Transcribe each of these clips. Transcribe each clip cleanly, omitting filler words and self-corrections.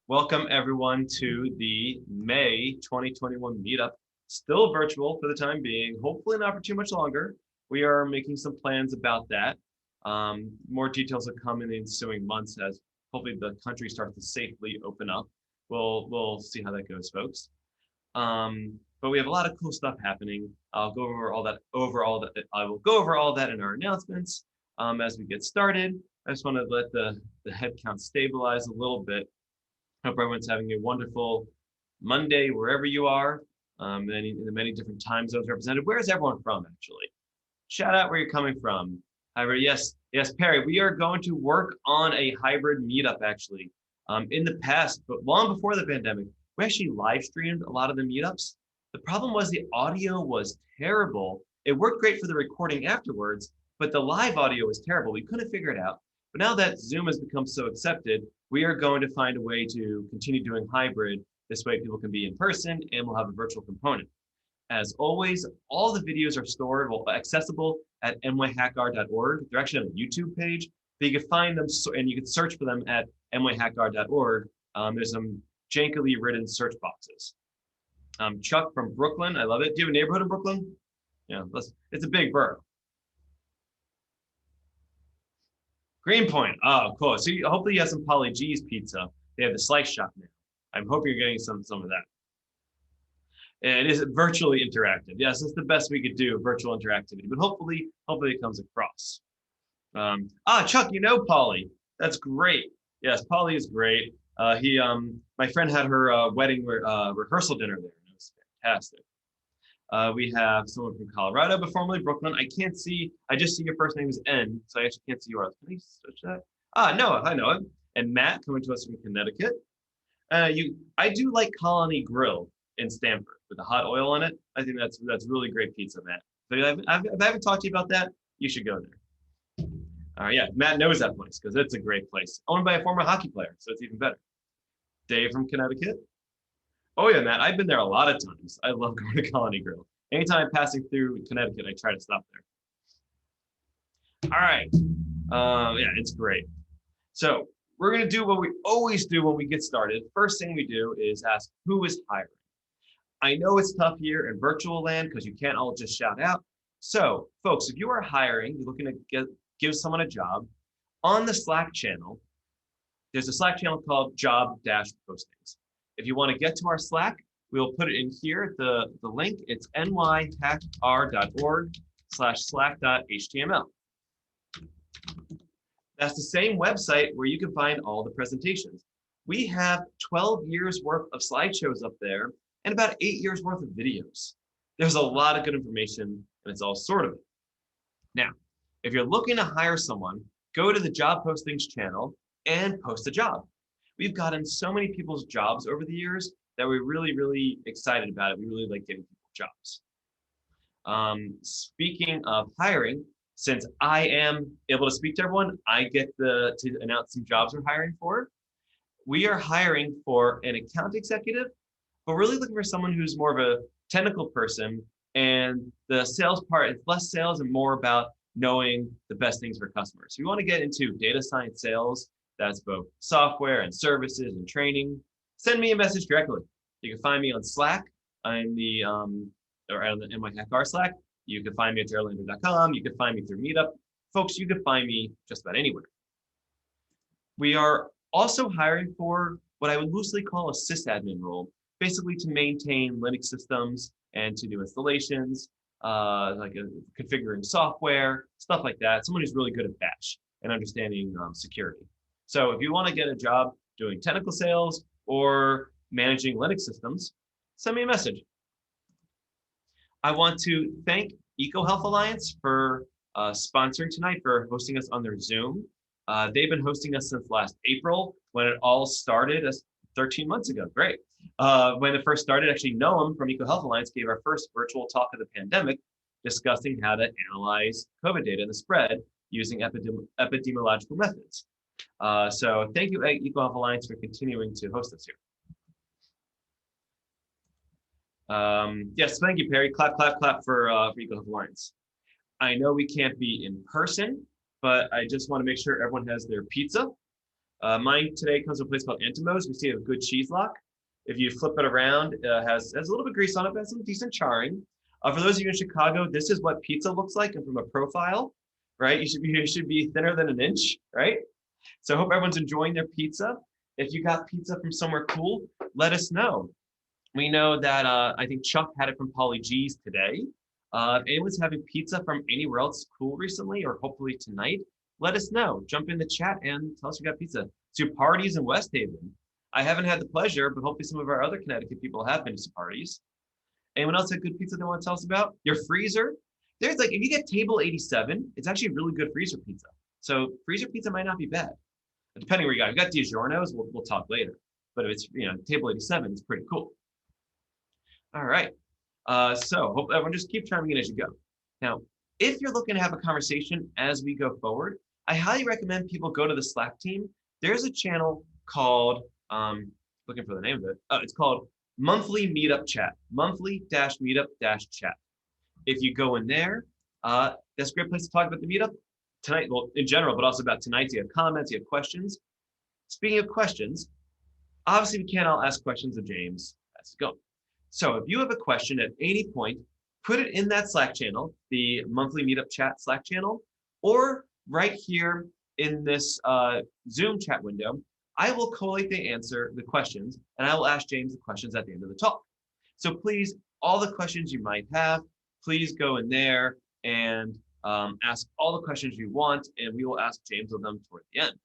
Welcome everyone to the May 2021 meetup. Still virtual for the time being, hopefully not for too much longer. We are making some plans about that. More details will come in the ensuing months as hopefully the country starts to safely open up. We'll see how that goes, folks. But we have a lot of cool stuff happening. I'll go over all that. I will go over all that in our announcements as we get started. I just want to let the head count stabilize a little bit. Hope everyone's having a wonderful Monday wherever you are, in the many different time zones represented. Where is everyone from, actually? Shout out where you're coming from. Hybrid, yes, Perry. We are going to work on a hybrid meetup, actually. In the past, but long before the pandemic, we actually live streamed a lot of the meetups. The problem was the audio was terrible. It worked great for the recording afterwards, but the live audio was terrible. We couldn't figure it out. But now that Zoom has become so accepted, we are going to find a way to continue doing hybrid. This way people can be in person and we'll have a virtual component. As always, all the videos are stored, accessible at nyhackr.org. They're actually on a YouTube page, but you can find them and you can search for them at nyhackr.org. There's some jankily written search boxes. Chuck from Brooklyn, I love it. Do you have a neighborhood in Brooklyn? Yeah, it's a big borough. Greenpoint, oh, cool. So hopefully you have some Polly G's pizza. They have the slice shop now. I'm hoping you're getting some of that. And it is virtually interactive. Yes, it's the best we could do, virtual interactivity, but hopefully it comes across. Chuck, you know Polly. That's great. Yes, Polly is great. My friend had her wedding rehearsal dinner there. It was fantastic. We have someone from Colorado, but formerly Brooklyn. I just see your first name is N, so I actually can't see yours. Can I switch that? Noah, hi Noah. And Matt coming to us from Connecticut. I do like Colony Grill in Stamford with the hot oil on it. I think that's really great pizza, Matt. So if I haven't talked to you about that, you should go there. Yeah, Matt knows that place because it's a great place. Owned by a former hockey player, so it's even better. Dave from Connecticut. Oh yeah, Matt, I've been there a lot of times. I love going to Colony Grill. Anytime I'm passing through Connecticut, I try to stop there. All right. Yeah, it's great. So we're going to do what we always do when we get started. First thing we do is ask, who is hiring? I know it's tough here in virtual land because you can't all just shout out. So folks, if you are hiring, you're looking to give someone a job, on the Slack channel, there's a Slack channel called job-postings. If you want to get to our Slack, we'll put it in here, the link. It's nyhackr.org/slack.html. That's the same website where you can find all the presentations. We have 12 years worth of slideshows up there and about 8 years worth of videos. There's a lot of good information and it's all sort of it. Now, if you're looking to hire someone, go to the job postings channel and post a job. We've gotten so many people's jobs over the years that we're really, really excited about it. We really like getting people jobs. Speaking of hiring, since I am able to speak to everyone, I get to announce some jobs we're hiring for. We are hiring for an account executive, but we're really looking for someone who's more of a technical person. And the sales part, it's less sales and more about knowing the best things for customers. So we want to get into data science sales. That's both software and services and training. Send me a message directly. You can find me on Slack. I'm or on the NYHackR Slack. You can find me at gerlander.com. You can find me through Meetup. Folks, you can find me just about anywhere. We are also hiring for what I would loosely call a sysadmin role, basically to maintain Linux systems and to do installations, configuring software, stuff like that. Someone who's really good at Bash and understanding security. So if you want to get a job doing technical sales or managing Linux systems, send me a message. I want to thank EcoHealth Alliance for sponsoring tonight, for hosting us on their Zoom. They've been hosting us since last April when it all started 13 months ago. Great. When it first started, actually Noam from EcoHealth Alliance gave our first virtual talk of the pandemic, discussing how to analyze COVID data and the spread using epidemiological methods. So thank you, EcoHealth Alliance, for continuing to host us here. Yes, thank you, Perry. Clap, clap, clap for EcoHealth Alliance. I know we can't be in person, but I just want to make sure everyone has their pizza. Mine today comes from a place called Entomos. We see a good cheese lock. If you flip it around, it has a little bit of grease on it, but has some decent charring. For those of you in Chicago, this is what pizza looks like, and from a profile, right? You should be thinner than an inch, right? So I hope everyone's enjoying their pizza. If you got pizza from somewhere cool, let us know. We know that I think Chuck had it from Polly G's today. If anyone's having pizza from anywhere else cool recently, or hopefully tonight, let us know. Jump in the chat and tell us you got pizza. To parties in West Haven. I haven't had the pleasure, but hopefully some of our other Connecticut people have been to some parties. Anyone else have good pizza they want to tell us about? Your freezer? There's like, if you get table 87, it's actually really good freezer pizza. So freezer pizza might not be bad, depending where you got. If you got DiGiorno's, we'll talk later. But if it's, table 87, it's pretty cool. All right. So hope everyone just keep chiming in as you go. Now, if you're looking to have a conversation as we go forward, I highly recommend people go to the Slack team. There's a channel called, looking for the name of it. It's called Monthly Meetup Chat, monthly-meetup-chat. If you go in there, that's a great place to talk about the meetup tonight, well, in general, but also about tonight. You have comments, you have questions. Speaking of questions, obviously we can't all ask questions of James as we go. So if you have a question at any point, put it in that Slack channel, the Monthly Meetup Chat Slack channel, or right here in this Zoom chat window. I will collate the questions, and I will ask James the questions at the end of the talk. So please, all the questions you might have, please go in there and ask all the questions you want, and we will ask James of them toward the end.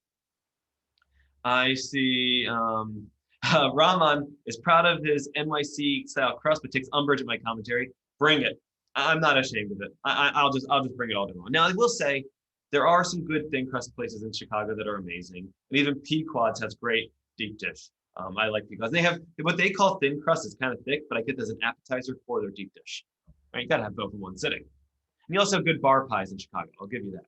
I see Rahman is proud of his NYC style crust, but takes umbrage at my commentary. Bring it. I'm not ashamed of it. I'll just bring it all day long. Now I will say there are some good thin crust places in Chicago that are amazing, and even Pequod's has great deep dish. I like Pequod's. They have what they call thin crust. It's kind of thick, but I get this as an appetizer for their deep dish. Right, you gotta have both in one sitting. And you also have good bar pies in Chicago. I'll give you that.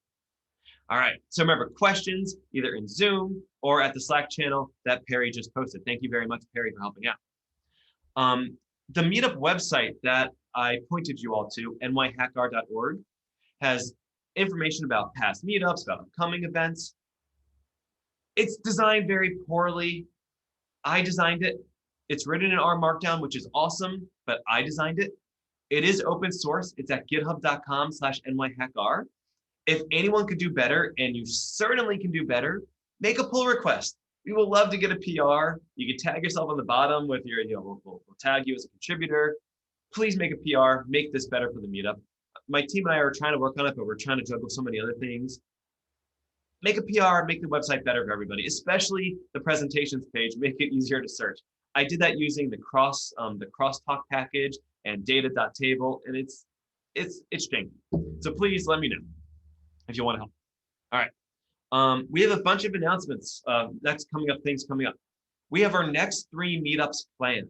All right. So remember, questions either in Zoom or at the Slack channel that Perry just posted. Thank you very much, Perry, for helping out. The meetup website that I pointed you all to, nyhackr.org, has information about past meetups, about upcoming events. It's designed very poorly. I designed it. It's written in R Markdown, which is awesome, but I designed it. It is open source. It's at github.com/nyhackr. If anyone could do better, and you certainly can do better, make a pull request. We will love to get a PR. You can tag yourself on the bottom with your, we'll tag you as a contributor. Please make a PR, make this better for the meetup. My team and I are trying to work on it, but we're trying to juggle so many other things. Make a PR, make the website better for everybody, especially the presentations page, make it easier to search. I did that using the crosstalk package and data.table, and it's janky. So please let me know if you want to help. All right. We have a bunch of announcements, things coming up. We have our next 3 meetups planned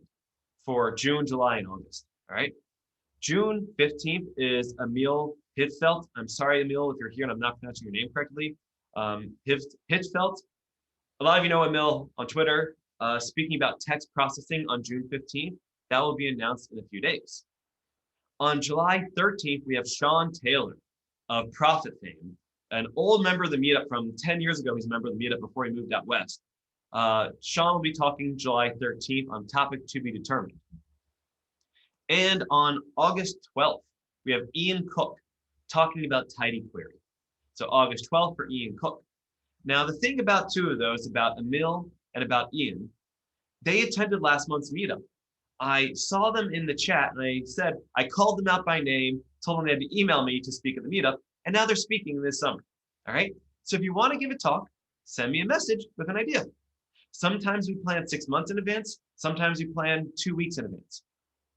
for June, July, and August. All right. June 15th is Emil Hitzfeld. I'm sorry, Emil, if you're here and I'm not pronouncing your name correctly. Hitzfeld. A lot of you know Emil on Twitter, speaking about text processing on June 15th. That will be announced in a few days. On July 13th, we have Sean Taylor of Profit fame, an old member of the meetup from 10 years ago. He's a member of the meetup before he moved out west. Sean will be talking July 13th on topic to be determined. And on August 12th, we have Ian Cook talking about tidy query. So August 12th for Ian Cook. Now, the thing about 2 of those, about Emil and about Ian, they attended last month's meetup. I saw them in the chat and I called them out by name, told them they had to email me to speak at the meetup, and now they're speaking this summer. All right. So if you want to give a talk, send me a message with an idea. Sometimes we plan 6 months in advance. Sometimes we plan 2 weeks in advance.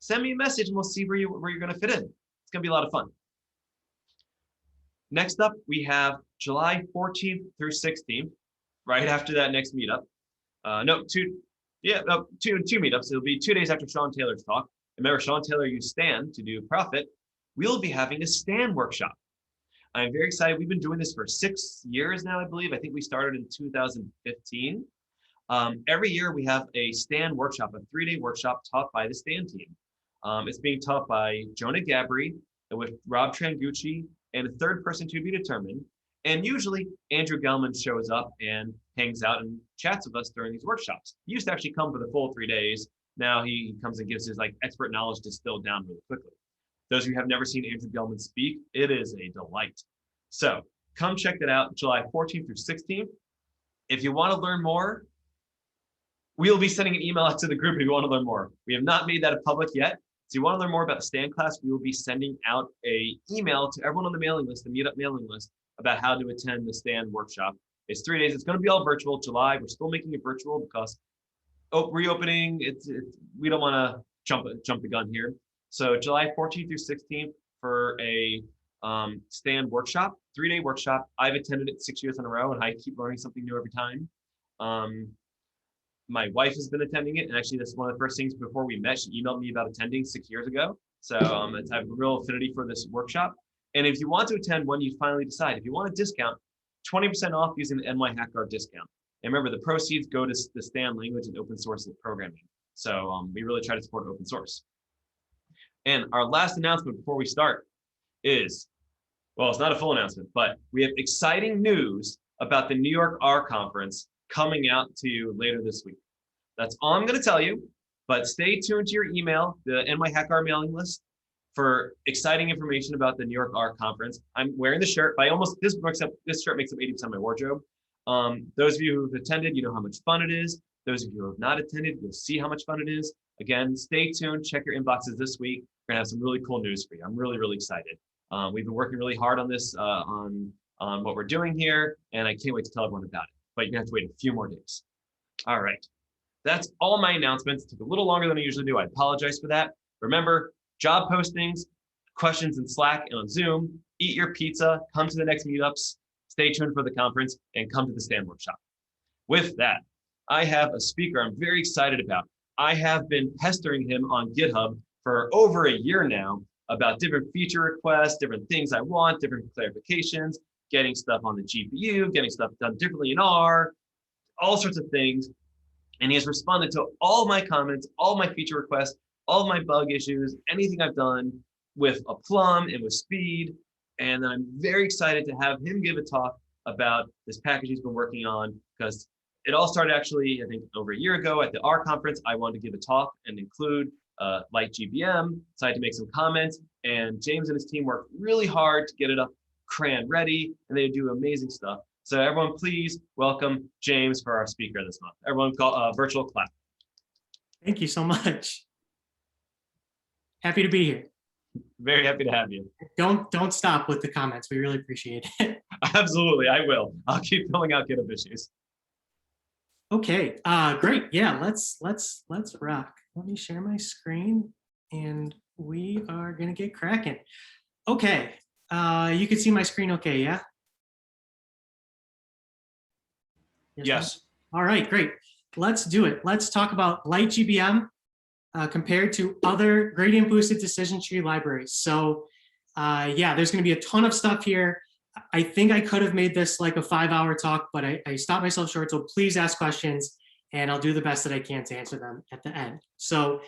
Send me a message and we'll see where you're going to fit in. It's going to be a lot of fun. Next up, we have July 14th through 16th, right after that next meetup. Two meetups. It'll be 2 days after Sean Taylor's talk. Remember, Sean Taylor used Stan to do Profit. We'll be having a Stan workshop. I'm very excited. We've been doing this for 6 years now, I believe. I think we started in 2015. Every year we have a Stan workshop, a 3-day workshop taught by the Stan team. It's being taught by Jonah Gabry with Rob Trangucci and a third person to be determined. And usually Andrew Gelman shows up and hangs out and chats with us during these workshops. He used to actually come for the full 3 days. Now he comes and gives his like expert knowledge distilled down really quickly. Those of you who have never seen Andrew Gelman speak, it is a delight. So come check that out July 14th through 16th. If you want to learn more, we'll be sending an email out to the group if you want to learn more. We have not made that public yet. So you want to learn more about the stand class, we will be sending out an email to everyone on the mailing list, the meetup mailing list, about how to attend the stand workshop. It's 3 days. It's going to be all virtual. July, we're still making it virtual because reopening, we don't want to jump the gun here. So July 14th through 16th for a stand workshop, 3-day workshop. I've attended it 6 years in a row, and I keep learning something new every time. My wife has been attending it, and actually that's one of the first things before we met. She emailed me about attending 6 years ago. So I have a real affinity for this workshop. And if you want to attend when you finally decide, if you want a discount, 20% off using the NY HackGuard discount. And remember, the proceeds go to the stand language and open source programming. So we really try to support open source. And our last announcement before we start is, well, it's not a full announcement, but we have exciting news about the New York R Conference coming out to you later this week. That's all I'm going to tell you, but stay tuned to your email, the NY HackGuard mailing list, for exciting information about the New York R Conference. I'm wearing the shirt. This shirt makes up 80% of my wardrobe. Those of you who've attended, you know how much fun it is. Those of you who have not attended, you'll see how much fun it is. Again, stay tuned. Check your inboxes this week. We're gonna have some really cool news for you. I'm really, really excited. We've been working really hard on this, on what we're doing here, and I can't wait to tell everyone about it. But you're gonna have to wait a few more days. All right, that's all my announcements. It took a little longer than I usually do. I apologize for that. Remember, job postings, questions in Slack and on Zoom. Eat your pizza. Come to the next meetups. Stay tuned for the conference and come to the stand workshop. With that, I have a speaker I'm very excited about. I have been pestering him on GitHub for over a year now about different feature requests, different things I want, different clarifications, getting stuff on the GPU, getting stuff done differently in R, all sorts of things. And he has responded to all my comments, all my feature requests, all my bug issues, anything I've done with a plum and with speed. And then I'm very excited to have him give a talk about this package he's been working on, because it all started actually, I think, over a year ago at the R conference. I wanted to give a talk and include lightgbm, so I had to make some comments, and James and his team worked really hard to get it up CRAN ready, and they do amazing stuff. So everyone, please welcome James for our speaker this month. Everyone call virtual clap. Thank you so much. Happy to be here. Very happy to have you. Don't stop with the comments. We really appreciate it. Absolutely, I will. I'll keep filling out GitHub issues. Okay, great. Yeah, let's rock. Let me share my screen and we are gonna get cracking. Okay, you can see my screen okay, yeah? Yes. All right, great. Let's do it. Let's talk about lightgbm compared to other gradient boosted decision tree libraries. So yeah, there's gonna be a ton of stuff here. I think I could have made this like a 5-hour talk, but I stopped myself short. So please ask questions and I'll do the best that I can to answer them at the end. So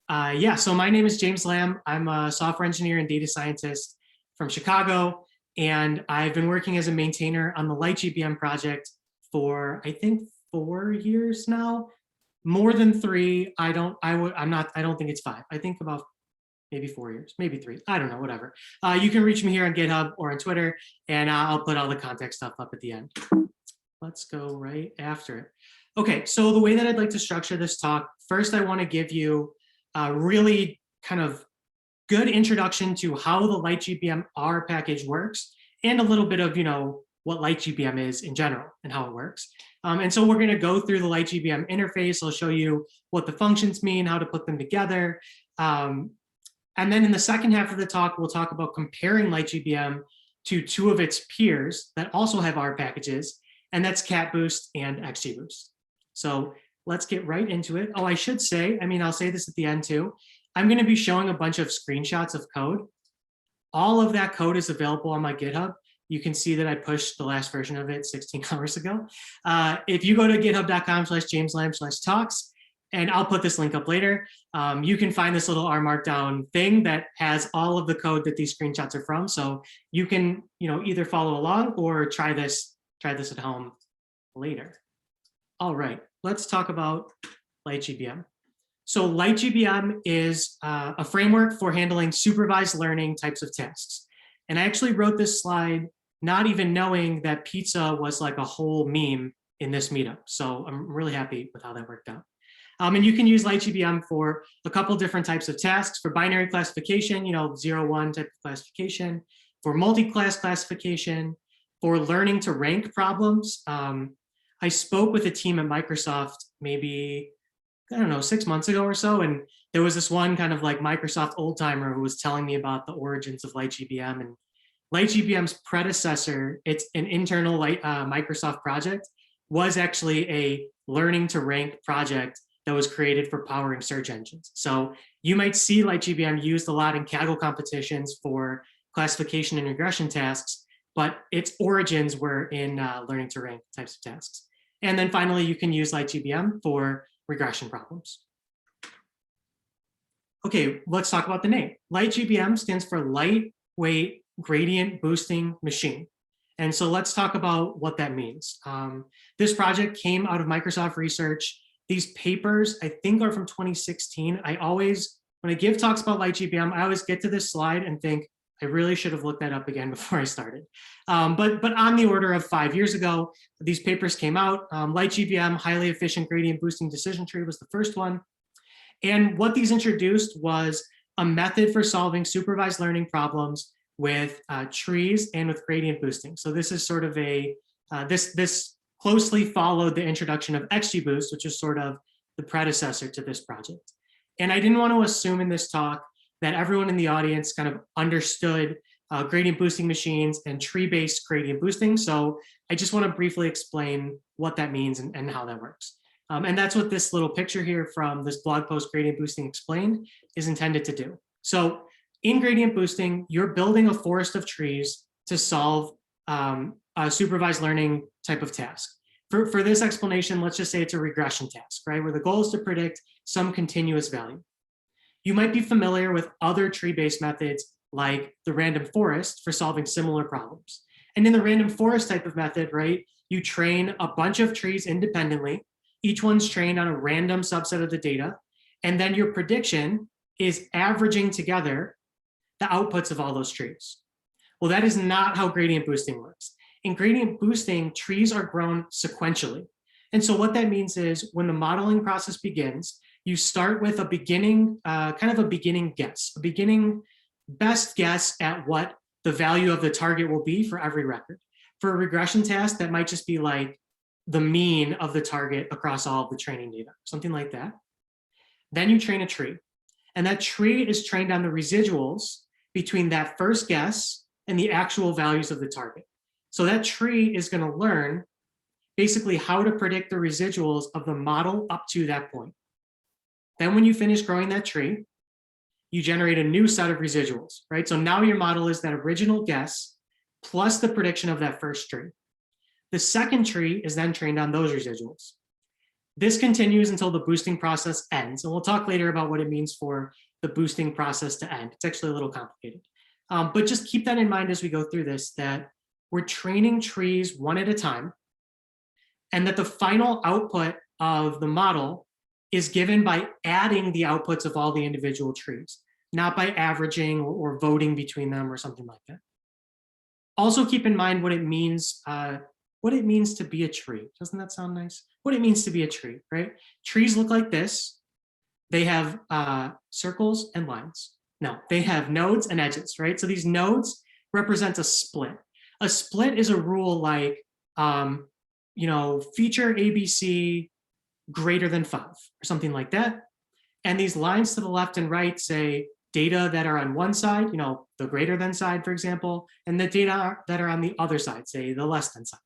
yeah, so my name is James Lamb. I'm a software engineer and data scientist from Chicago. And I've been working as a maintainer on the lightgbm project for, I think, 4 years now, more than 3. I don't think it's 5. I think about maybe 4 years, maybe 3. I don't know, whatever. You can reach me here on GitHub or on Twitter, and I'll put all the contact stuff up at the end. Let's go right after it. Okay, so the way that I'd like to structure this talk, first I want to give you a really kind of good introduction to how the lightgbm R package works, and a little bit of, you know, what lightgbm is in general and how it works. And so we're going to go through the lightgbm interface. I'll show you what the functions mean, how to put them together. And then in the second half of the talk, we'll talk about comparing lightgbm to 2 of its peers that also have R packages, and that's CatBoost and XGBoost. So let's get right into it. Oh, I should say, I mean, I'll say this at the end too. I'm going to be showing a bunch of screenshots of code. All of that code is available on my GitHub. You can see that I pushed the last version of it 16 hours ago. If you go to github.com/jameslamb/talks, and I'll put this link up later. You can find this little R Markdown thing that has all of the code that these screenshots are from. So you can, either follow along or try this at home later. All right, let's talk about lightgbm. So lightgbm is a framework for handling supervised learning types of tasks. And I actually wrote this slide not even knowing that pizza was like a whole meme in this meetup. So I'm really happy with how that worked out. And you can use lightgbm for a couple different types of tasks. For binary classification, 0-1 type of classification. For multi-class classification. For learning to rank problems. I spoke with a team at Microsoft maybe, 6 months ago or so, and there was this one kind of like Microsoft old timer who was telling me about the origins of lightgbm. And lightgbm's predecessor, it's an internal Microsoft project, was actually a learning to rank project that was created for powering search engines. So you might see lightgbm used a lot in Kaggle competitions for classification and regression tasks, but its origins were in learning to rank types of tasks. And then finally, you can use lightgbm for regression problems. Okay, let's talk about the name. Lightgbm stands for Lightweight Gradient Boosting Machine. And so let's talk about what that means. This project came out of Microsoft research. These papers, I think, are from 2016. When I give talks about lightgbm, I always get to this slide and think, I really should have looked that up again before I started. But on the order of 5 years ago, these papers came out. lightgbm, highly efficient gradient boosting decision tree, was the first one. And what these introduced was a method for solving supervised learning problems with trees and with gradient boosting. So this is sort of this closely followed the introduction of XGBoost, which is sort of the predecessor to this project. And I didn't want to assume in this talk that everyone in the audience kind of understood gradient boosting machines and tree-based gradient boosting. So I just want to briefly explain what that means and how that works. And that's what this little picture here from this blog post, Gradient Boosting Explained, is intended to do. So in gradient boosting, you're building a forest of trees to solve a supervised learning type of task. For this explanation, let's just say it's a regression task, right? Where the goal is to predict some continuous value. You might be familiar with other tree-based methods like the random forest for solving similar problems. And in the random forest type of method, right, you train a bunch of trees independently. Each one's trained on a random subset of the data. And then your prediction is averaging together the outputs of all those trees. Well, that is not how gradient boosting works. In gradient boosting, trees are grown sequentially. And so what that means is when the modeling process begins, you start with a beginning, kind of a beginning guess, a beginning best guess at what the value of the target will be for every record. For a regression task, that might just be like the mean of the target across all of the training data, something like that. Then you train a tree, and that tree is trained on the residuals between that first guess and the actual values of the target. So that tree is going to learn basically how to predict the residuals of the model up to that point. Then when you finish growing that tree, you generate a new set of residuals, right? So now your model is that original guess plus the prediction of that first tree. The second tree is then trained on those residuals. This continues until the boosting process ends. And we'll talk later about what it means for the boosting process to end. It's actually a little complicated. But just keep that in mind as we go through this, that we're training trees one at a time, and that the final output of the model is given by adding the outputs of all the individual trees, not by averaging or voting between them or something like that. Also keep in mind what it means to be a tree. Doesn't that sound nice? What it means to be a tree, right? Trees look like this. They have circles and lines. No, they have nodes and edges, right? So these nodes represent a split. A split is a rule like, feature ABC greater than 5 or something like that. And these lines to the left and right say data that are on one side, the greater than side, for example, and the data that are on the other side, say the less than side.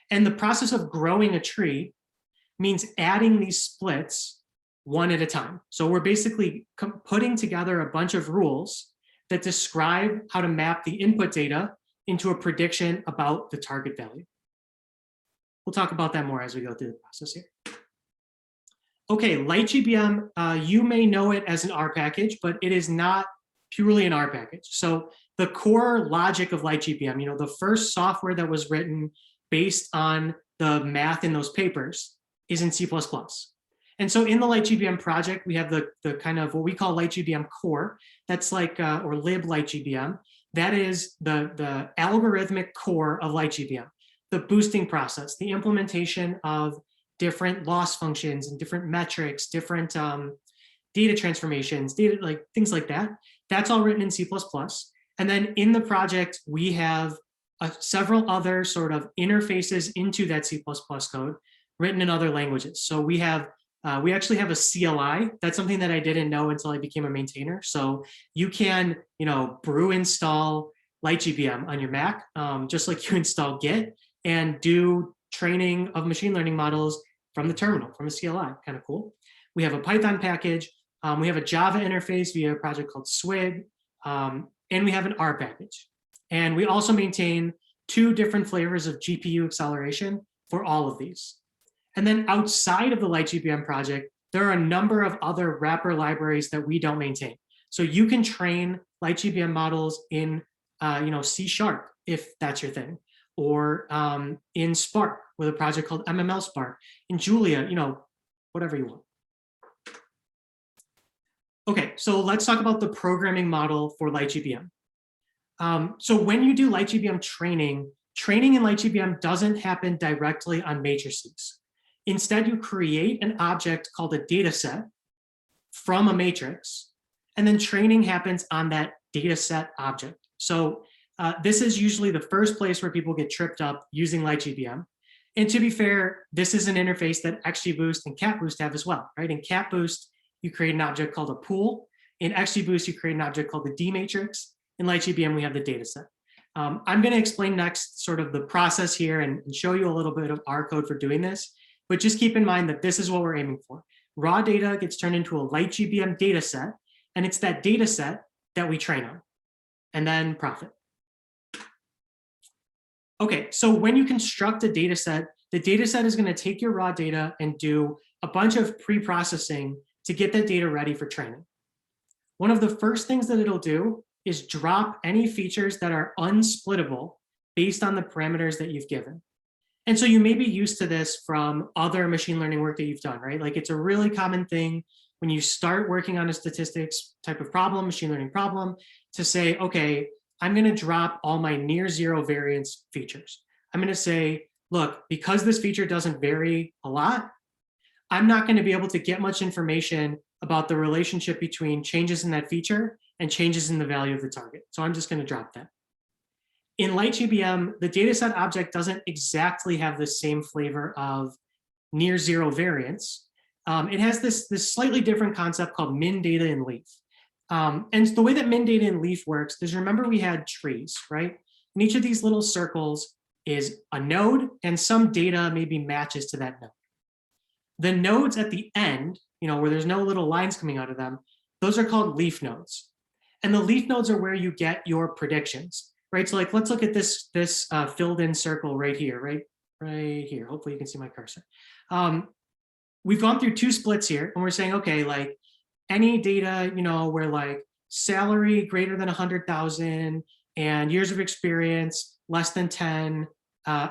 And the process of growing a tree means adding these splits one at a time. So we're basically putting together a bunch of rules that describe how to map the input data into a prediction about the target value. We'll talk about that more as we go through the process here. Okay, lightgbm, you may know it as an R package, but it is not purely an R package. So the core logic of lightgbm, the first software that was written based on the math in those papers is in C++. And so in the lightgbm project, we have the kind of what we call lightgbm core. That's like, or lib lightgbm. That is the algorithmic core of lightgbm, the boosting process, the implementation of different loss functions and different metrics, different data transformations, data like things like that. That's all written in C++. And then in the project, we have several other sort of interfaces into that C++ code written in other languages. So we actually have a CLI. That's something that I didn't know until I became a maintainer. So you can, brew install lightgbm on your Mac, just like you install Git, and do training of machine learning models from the terminal, from a CLI. Kind of cool. We have a Python package. We have a Java interface via a project called Swig, and we have an R package. And we also maintain 2 different flavors of GPU acceleration for all of these. And then outside of the lightgbm project, there are a number of other wrapper libraries that we don't maintain. So you can train lightgbm models in C# if that's your thing, or in Spark with a project called MML Spark, in Julia, whatever you want. Okay, so let's talk about the programming model for lightgbm. So when you do lightgbm training in lightgbm doesn't happen directly on matrices. Instead, you create an object called a data set from a matrix, and then training happens on that data set object. So this is usually the first place where people get tripped up using lightgbm. And to be fair, this is an interface that XGBoost and CatBoost have as well, right? In CatBoost, you create an object called a pool. In XGBoost, you create an object called the D matrix. In lightgbm, we have the data set. I'm going to explain next sort of the process here and show you a little bit of R code for doing this. But just keep in mind that this is what we're aiming for. Raw data gets turned into a lightgbm data set, and it's that data set that we train on, and then profit. Okay, so when you construct a data set, the data set is going to take your raw data and do a bunch of pre-processing to get that data ready for training. One of the first things that it'll do is drop any features that are unsplittable based on the parameters that you've given. And so you may be used to this from other machine learning work that you've done, right? Like it's a really common thing when you start working on a statistics type of problem, machine learning problem, to say, okay, I'm going to drop all my near zero variance features. I'm going to say, look, because this feature doesn't vary a lot, I'm not going to be able to get much information about the relationship between changes in that feature and changes in the value of the target. So I'm just going to drop that. In lightgbm, the dataset object doesn't exactly have the same flavor of near zero variance. It has this slightly different concept called min data in leaf. And the way that min data in leaf works is, remember we had trees, right? And each of these little circles is a node, and some data maybe matches to that node. The nodes at the end, where there's no little lines coming out of them, those are called leaf nodes. And the leaf nodes are where you get your predictions, right? So like, let's look at this filled in circle right here, right here. Hopefully you can see my cursor. We've gone through 2 splits here, and we're saying, okay, like any data, where like salary greater than 100,000 and years of experience less than 10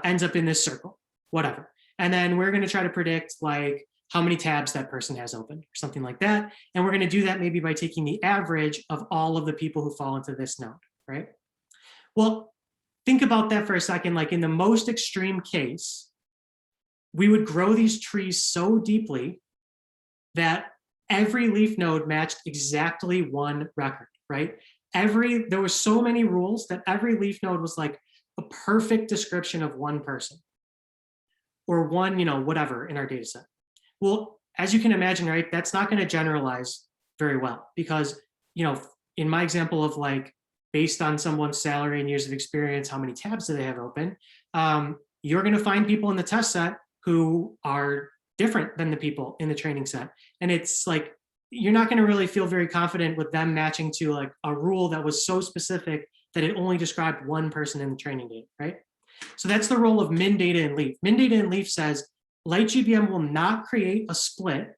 ends up in this circle, whatever. And then we're going to try to predict like how many tabs that person has open or something like that. And we're going to do that maybe by taking the average of all of the people who fall into this node, right? Well, think about that for a second. Like in the most extreme case, we would grow these trees so deeply that every leaf node matched exactly one record, right? There were so many rules that every leaf node was like a perfect description of one person or one, whatever in our data set. Well, as you can imagine, right, that's not going to generalize very well because, in my example of like, based on someone's salary and years of experience, how many tabs do they have open? You're going to find people in the test set who are different than the people in the training set. And it's like, you're not going to really feel very confident with them matching to like a rule that was so specific that it only described one person in the training data, right? So that's the role of min data in leaf. Min data in leaf says lightgbm will not create a split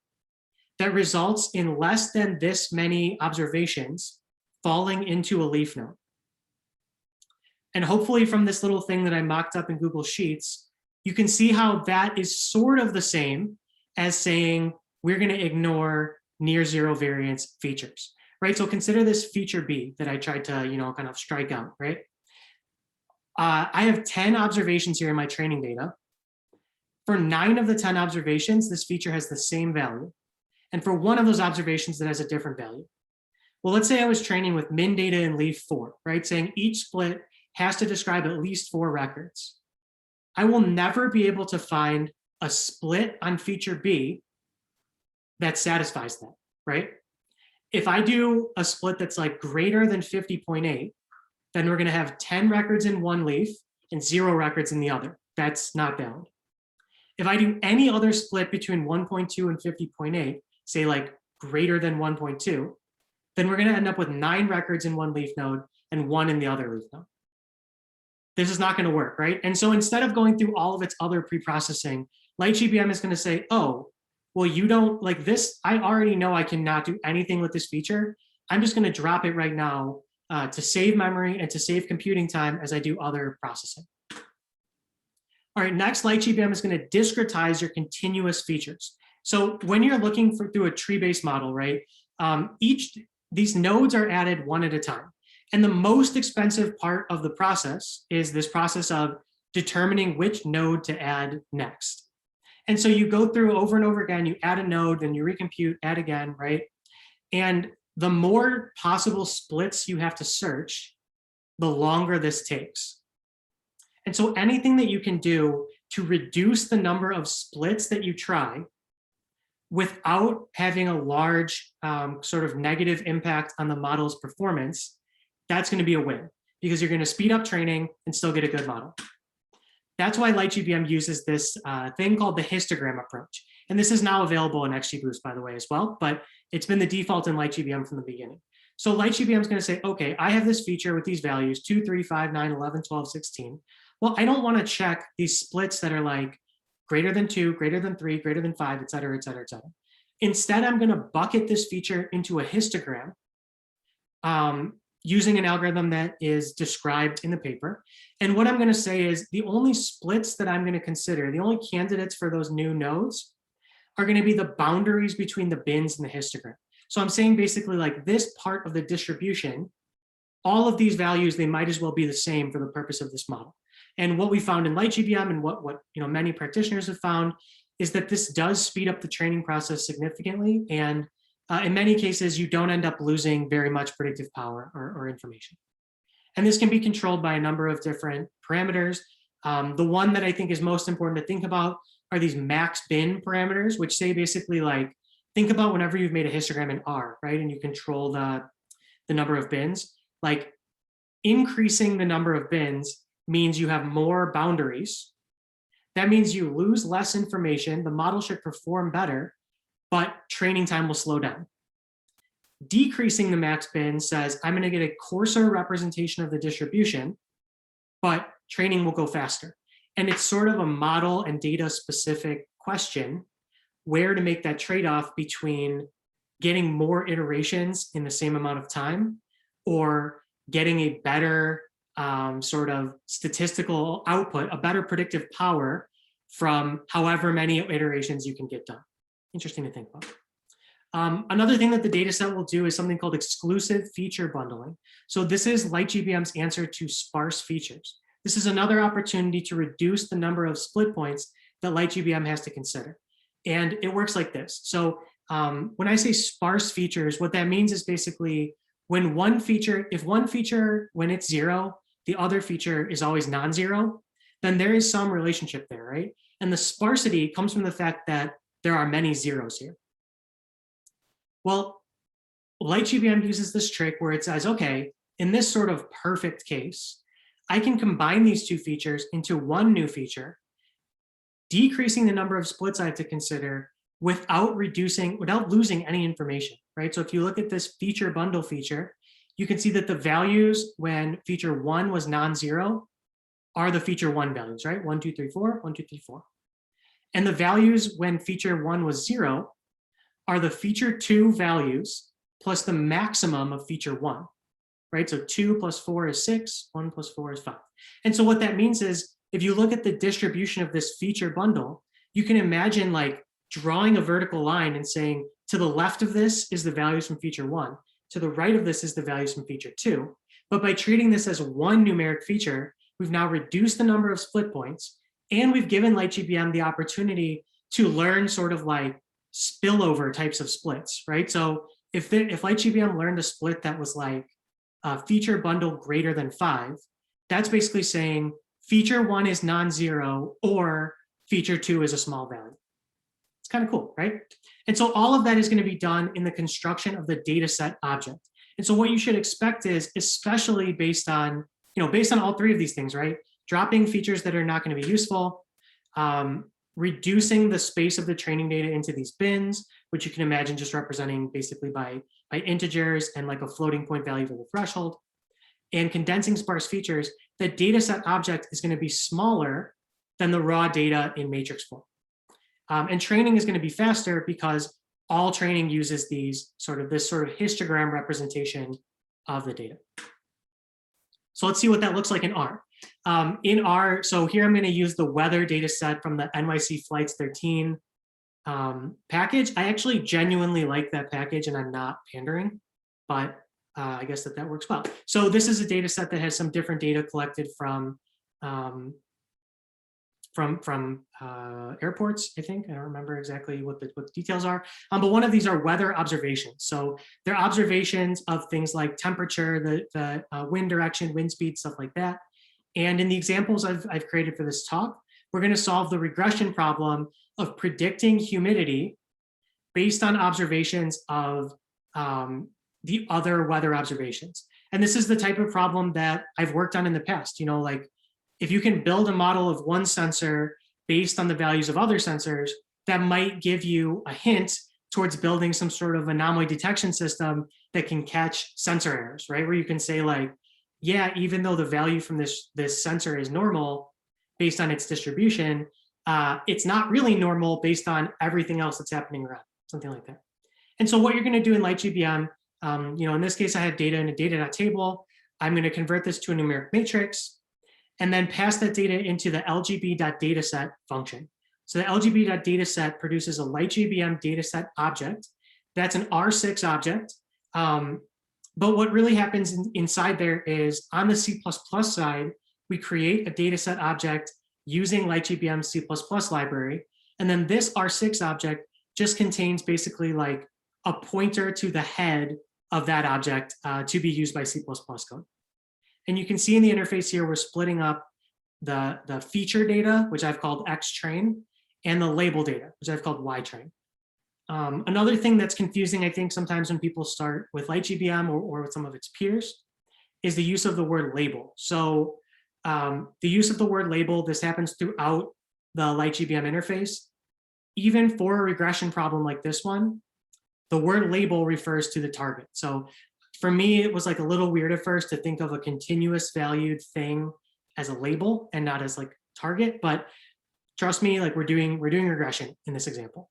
that results in less than this many observations falling into a leaf node. And hopefully from this little thing that I mocked up in Google Sheets, you can see how that is sort of the same as saying we're going to ignore near zero variance features, right? So consider this feature B that I tried to, kind of strike out, right? I have 10 observations here in my training data. For 9 of the 10 observations, this feature has the same value. And for one of those observations that has a different value. Well, let's say I was training with min data in leaf 4, right? Saying each split has to describe at least 4 records. I will never be able to find a split on feature B that satisfies that, right? If I do a split that's like greater than 50.8, then we're going to have 10 records in one leaf and 0 records in the other. That's not valid. If I do any other split between 1.2 and 50.8, say like greater than 1.2, then we're going to end up with 9 records in one leaf node and 1 in the other leaf node. This is not going to work, right? And so instead of going through all of its other pre-processing, lightgbm is going to say, oh, well, you don't like this. I already know I cannot do anything with this feature. I'm just going to drop it right now to save memory and to save computing time as I do other processing. All right, next, lightgbm is going to discretize your continuous features. So when you're looking through a tree-based model, right, these nodes are added one at a time. And the most expensive part of the process is this process of determining which node to add next. And so you go through over and over again, you add a node, then you recompute, add again, right? And the more possible splits you have to search, the longer this takes. And so anything that you can do to reduce the number of splits that you try without having a large sort of negative impact on the model's performance, that's going to be a win because you're going to speed up training and still get a good model. That's why lightgbm uses this thing called the histogram approach. And this is now available in XGBoost, by the way, as well, but it's been the default in lightgbm from the beginning. So lightgbm is going to say, okay, I have this feature with these values, 2, 3, 5, 9, 11, 12, 16. Well, I don't want to check these splits that are like greater than 2, greater than 3, greater than 5, et cetera, et cetera, et cetera. Instead, I'm going to bucket this feature into a histogram using an algorithm that is described in the paper. And what I'm going to say is the only splits that I'm going to consider, the only candidates for those new nodes are going to be the boundaries between the bins and the histogram. So I'm saying basically like this part of the distribution, all of these values, they might as well be the same for the purpose of this model. And what we found in lightgbm and what many practitioners have found is that this does speed up the training process significantly. And in many cases, you don't end up losing very much predictive power or information. And this can be controlled by a number of different parameters. The one that I think is most important to think about are these max bin parameters, which say basically like, think about whenever you've made a histogram in R, right? And you control the number of bins. Like increasing the number of bins means you have more boundaries. That means you lose less information. The model should perform better, but training time will slow down. Decreasing the max bin says, I'm going to get a coarser representation of the distribution, but training will go faster. And it's sort of a model and data specific question where to make that trade-off between getting more iterations in the same amount of time or getting a better sort of statistical output, a better predictive power from however many iterations you can get done. Interesting to think about. Another thing that the data set will do is something called exclusive feature bundling. So this is lightgbm's answer to sparse features. This is another opportunity to reduce the number of split points that lightgbm has to consider. And it works like this. So when I say sparse features, what that means is basically when one feature, if one feature, when it's 0, the other feature is always non-zero, then there is some relationship there, right? And the sparsity comes from the fact that there are many zeros here. Well, lightgbm uses this trick where it says, okay, in this sort of perfect case, I can combine these two features into one new feature, decreasing the number of splits I have to consider without losing any information, right? So if you look at this feature bundle feature, you can see that the values when feature 1 was non-zero are the feature 1 values, right? 1, 2, 3, 4, 1, 2, 3, 4. And the values when feature 1 was 0 are the feature 2 values plus the maximum of feature 1, right? So 2 plus 4 is 6, 1 plus 4 is 5. And so what that means is, if you look at the distribution of this feature bundle, you can imagine like drawing a vertical line and saying, to the left of this is the values from feature 1, to the right of this is the values from feature 2. But by treating this as one numeric feature, we've now reduced the number of split points, and we've given LightGBM the opportunity to learn sort of like spillover types of splits, right? So if LightGBM learned a split that was like a feature bundle greater than 5, that's basically saying feature 1 is non-zero or feature 2 is a small value. It's kind of cool, right? And so all of that is going to be done in the construction of the dataset object. And so what you should expect is, especially based on all three of these things, right? Dropping features that are not going to be useful, reducing the space of the training data into these bins, which you can imagine just representing basically by integers and like a floating point value for the threshold, and condensing sparse features. The dataset object is going to be smaller than the raw data in matrix form. And training is going to be faster because all training uses this sort of histogram representation of the data. So let's see what that looks like in R. In R, so here I'm going to use the weather data set from the NYC Flights 13 package. I actually genuinely like that package, and I'm not pandering, but I guess that works well. So this is a data set that has some different data collected from airports, I think. I don't remember exactly what the details are, but one of these are weather observations. So they're observations of things like temperature, the wind direction, wind speed, stuff like that. And in the examples I've created for this talk, we're going to solve the regression problem of predicting humidity based on observations of the other weather observations. And this is the type of problem that I've worked on in the past. Like if you can build a model of one sensor based on the values of other sensors, that might give you a hint towards building some sort of anomaly detection system that can catch sensor errors, right? Where you can say like, yeah, even though the value from this sensor is normal based on its distribution, it's not really normal based on everything else that's happening around, something like that. And so what you're going to do in LightGBM, in this case, I have data in a data.table. I'm going to convert this to a numeric matrix and then pass that data into the lgb.dataset function. So the lgb.dataset produces a LightGBM dataset object. That's an R6 object. But what really happens inside there is on the C++ side, we create a dataset object using LightGBM C++ library. And then this R6 object just contains basically like a pointer to the head of that object to be used by C++ code. And you can see in the interface here, we're splitting up the feature data, which I've called xtrain, and the label data, which I've called ytrain. Another thing that's confusing, I think, sometimes when people start with LightGBM or with some of its peers is the use of the word label. So the use of the word label, this happens throughout the LightGBM interface. Even for a regression problem like this one, the word label refers to the target. So for me, it was like a little weird at first to think of a continuous valued thing as a label and not as like target, but trust me, like we're doing regression in this example.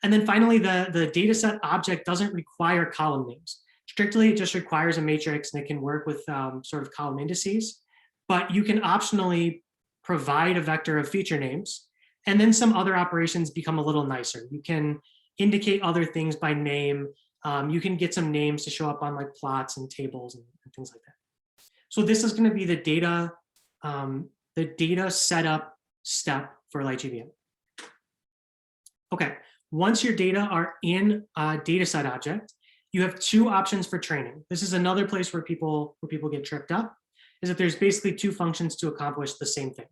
And then finally, the dataset object doesn't require column names. Strictly, it just requires a matrix, and it can work with sort of column indices. But you can optionally provide a vector of feature names, and then some other operations become a little nicer. You can indicate other things by name. You can get some names to show up on like plots and tables and things like that. So this is going to be the data setup step for LightGBM. Okay. Once your data are in a dataset object, you have two options for training. This is another place where people get tripped up, is that there's basically two functions to accomplish the same thing.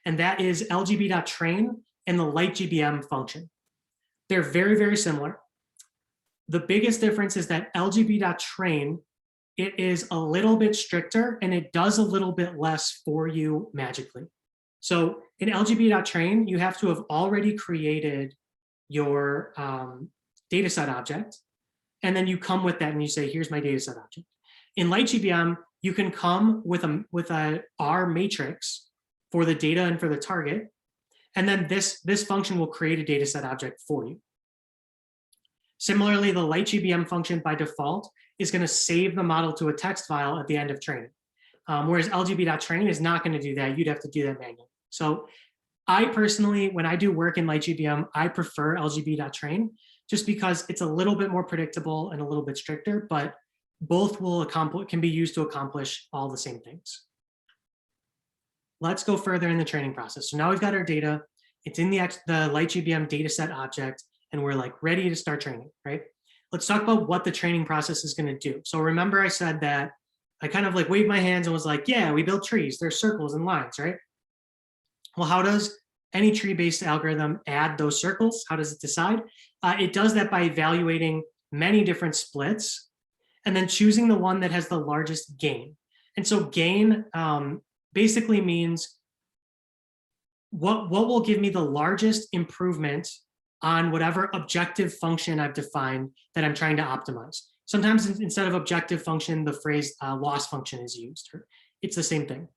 And that is lgb.train and the lightgbm function. They're very, very similar. The biggest difference is that lgb.train, it is a little bit stricter and it does a little bit less for you magically. So in lgb.train, you have to have already created your dataset object, and then you come with that and you say, here's my dataset object. In LightGBM, you can come with a R matrix for the data and for the target, and then this function will create a dataset object for you. Similarly, the lightgbm function by default is going to save the model to a text file at the end of training. Whereas lgb.train is not going to do that. You'd have to do that manually. So I personally, when I do work in lightgbm, I prefer lgb.train just because it's a little bit more predictable and a little bit stricter, but both can be used to accomplish all the same things. Let's go further in the training process. So now we've got our data. It's in the lightgbm dataset object, and we're like ready to start training, right? Let's talk about what the training process is going to do. So remember I said that I kind of like waved my hands and was like, yeah, we built trees. There's circles and lines, right? Well, how does any tree-based algorithm add those circles? How does it decide? It does that by evaluating many different splits and then choosing the one that has the largest gain. And so gain basically means what will give me the largest improvement on whatever objective function I've defined that I'm trying to optimize. Sometimes instead of objective function, the phrase loss function is used. It's the same thing.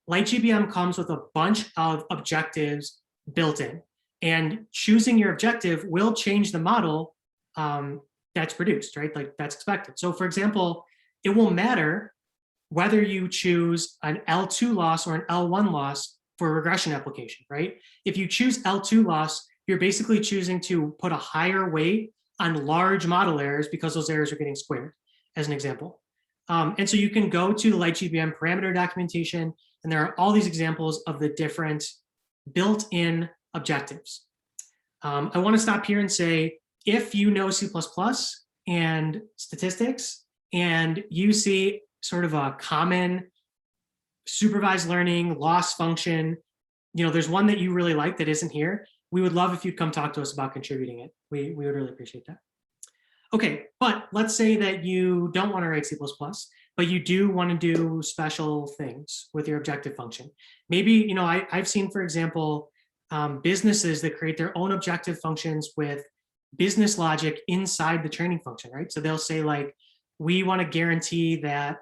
lightgbm comes with a bunch of objectives built in, and choosing your objective will change the model that's produced, right? Like that's expected. So for example, it will matter whether you choose an L2 loss or an L1 loss for a regression application, right? If you choose L2 loss, you're basically choosing to put a higher weight on large model errors because those errors are getting squared, as an example. And so you can go to the lightgbm parameter documentation, and there are all these examples of the different built-in objectives. I want to stop here and say, if you know C++ and statistics, and you see sort of a common supervised learning loss function, there's one that you really like that isn't here, we would love if you'd come talk to us about contributing it. We would really appreciate that. Okay, but let's say that you don't want to write C++, but you do want to do special things with your objective function. Maybe, I've seen, for example, businesses that create their own objective functions with business logic inside the training function, right? So they'll say like, we want to guarantee that,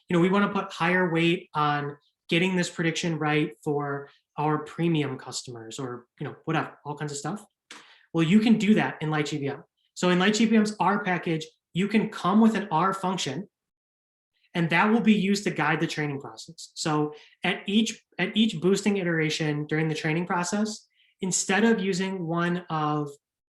we want to put higher weight on getting this prediction right for our premium customers, or whatever, all kinds of stuff. Well, you can do that in lightgbm. So in lightgbm's R package, you can come with an R function, and that will be used to guide the training process. So at each boosting iteration during the training process, instead of using one of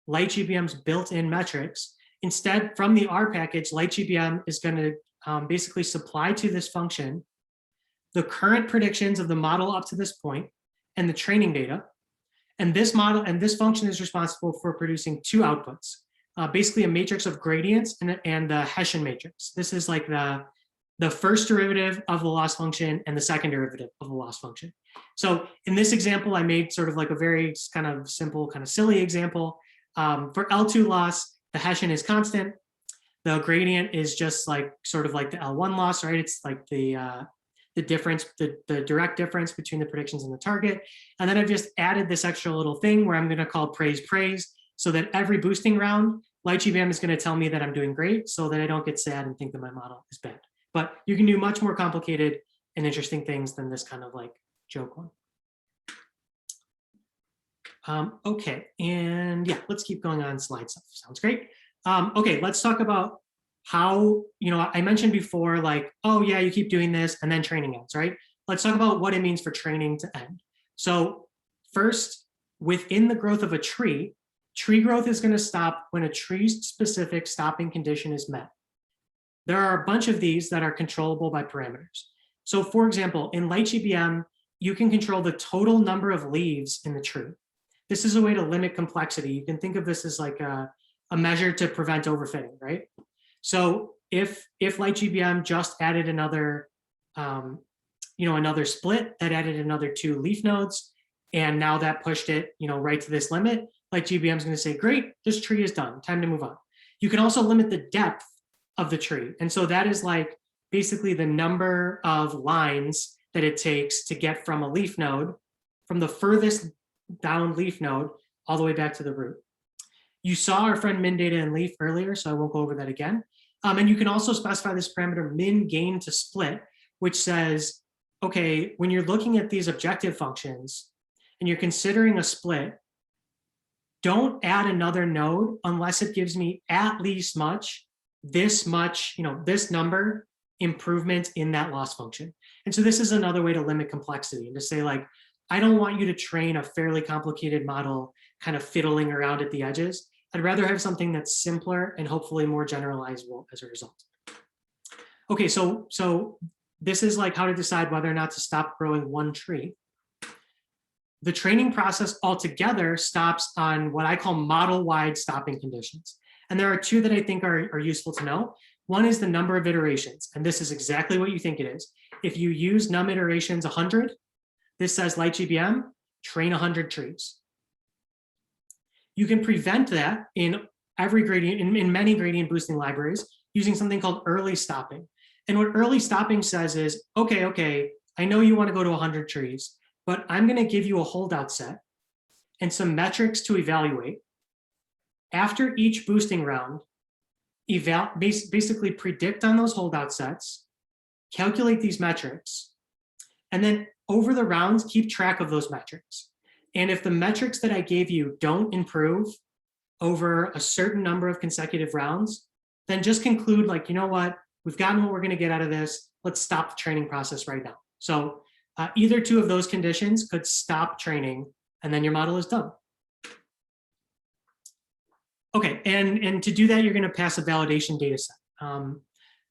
lightgbm's built-in metrics, instead from the R package, lightgbm is going to basically supply to this function the current predictions of the model up to this point and the training data. And this model and this function is responsible for producing two outputs, basically a matrix of gradients and the Hessian matrix. This is like the first derivative of the loss function and the second derivative of the loss function. So in this example, I made sort of like a very kind of simple, kind of silly example. For L2 loss, the Hessian is constant. The gradient is just like sort of like the L1 loss, right? It's like the difference, the direct difference between the predictions and the target. And then I've just added this extra little thing where I'm going to call praise, so that every boosting round, lightgbm is going to tell me that I'm doing great, so that I don't get sad and think that my model is bad. But you can do much more complicated and interesting things than this kind of like joke one. Okay, and yeah, let's keep going on slide stuff. Sounds great. Okay, let's talk about how, I mentioned before, like, oh yeah, you keep doing this and then training ends, right? Let's talk about what it means for training to end. So first, within the growth of a tree growth is going to stop when a tree-specific stopping condition is met. There are a bunch of these that are controllable by parameters. So for example, in lightgbm, you can control the total number of leaves in the tree. This is a way to limit complexity. You can think of this as like a measure to prevent overfitting, right? So if lightgbm just added another, another split that added another 2 leaf nodes, and now that pushed it, right to this limit, lightgbm is going to say, great, this tree is done, time to move on. You can also limit the depth of the tree. And so that is like basically the number of lines that it takes to get from a leaf node, from the furthest down leaf node, all the way back to the root. You saw our friend min data and leaf earlier, so I won't go over that again. And you can also specify this parameter min gain to split, which says, okay, when you're looking at these objective functions and you're considering a split, don't add another node unless it gives me at least this number improvement in that loss function. And so this is another way to limit complexity and to say, like, I don't want you to train a fairly complicated model kind of fiddling around at the edges. I'd rather have something that's simpler and hopefully more generalizable as a result. Okay, so this is like how to decide whether or not to stop growing one tree. The training process altogether stops on what I call model-wide stopping conditions. And there are two that I think are useful to know. One is the number of iterations, and this is exactly what you think it is. If you use num iterations 100, this says lightgbm, train 100 trees. You can prevent that in every gradient, in many gradient boosting libraries using something called early stopping. And what early stopping says is, okay, I know you want to go to 100 trees, but I'm going to give you a holdout set and some metrics to evaluate. After each boosting round, basically predict on those holdout sets, calculate these metrics, and then over the rounds, keep track of those metrics. And if the metrics that I gave you don't improve over a certain number of consecutive rounds, then just conclude, like, you know what, we've gotten what we're going to get out of this. Let's stop the training process right now. So either two of those conditions could stop training, and then your model is done. Okay, and to do that, you're going to pass a validation data set.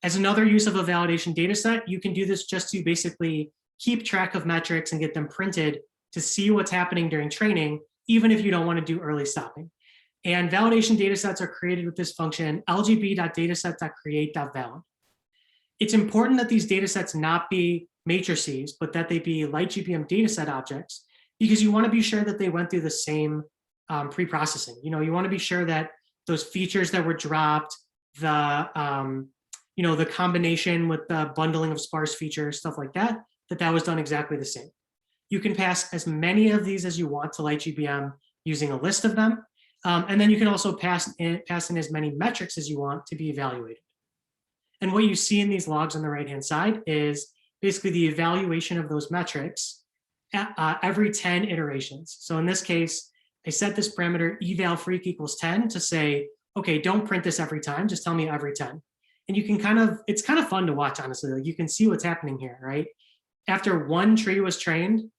As another use of a validation data set, you can do this just to basically keep track of metrics and get them printed to see what's happening during training, even if you don't want to do early stopping. And validation data sets are created with this function, lgb.dataset.create.valid. It's important that these data sets not be matrices, but that they be lightgbm dataset objects, because you want to be sure that they went through the same pre-processing. You want to be sure that those features that were dropped, the combination with the bundling of sparse features, stuff like that, that was done exactly the same. You can pass as many of these as you want to lightgbm using a list of them. And then you can also pass in as many metrics as you want to be evaluated. And what you see in these logs on the right-hand side is basically the evaluation of those metrics every 10 iterations. So in this case, I set this parameter eval_freq equals 10 to say, okay, don't print this every time, just tell me every 10. And you can it's kind of fun to watch, honestly. Like, you can see what's happening here, right? After one tree was trained,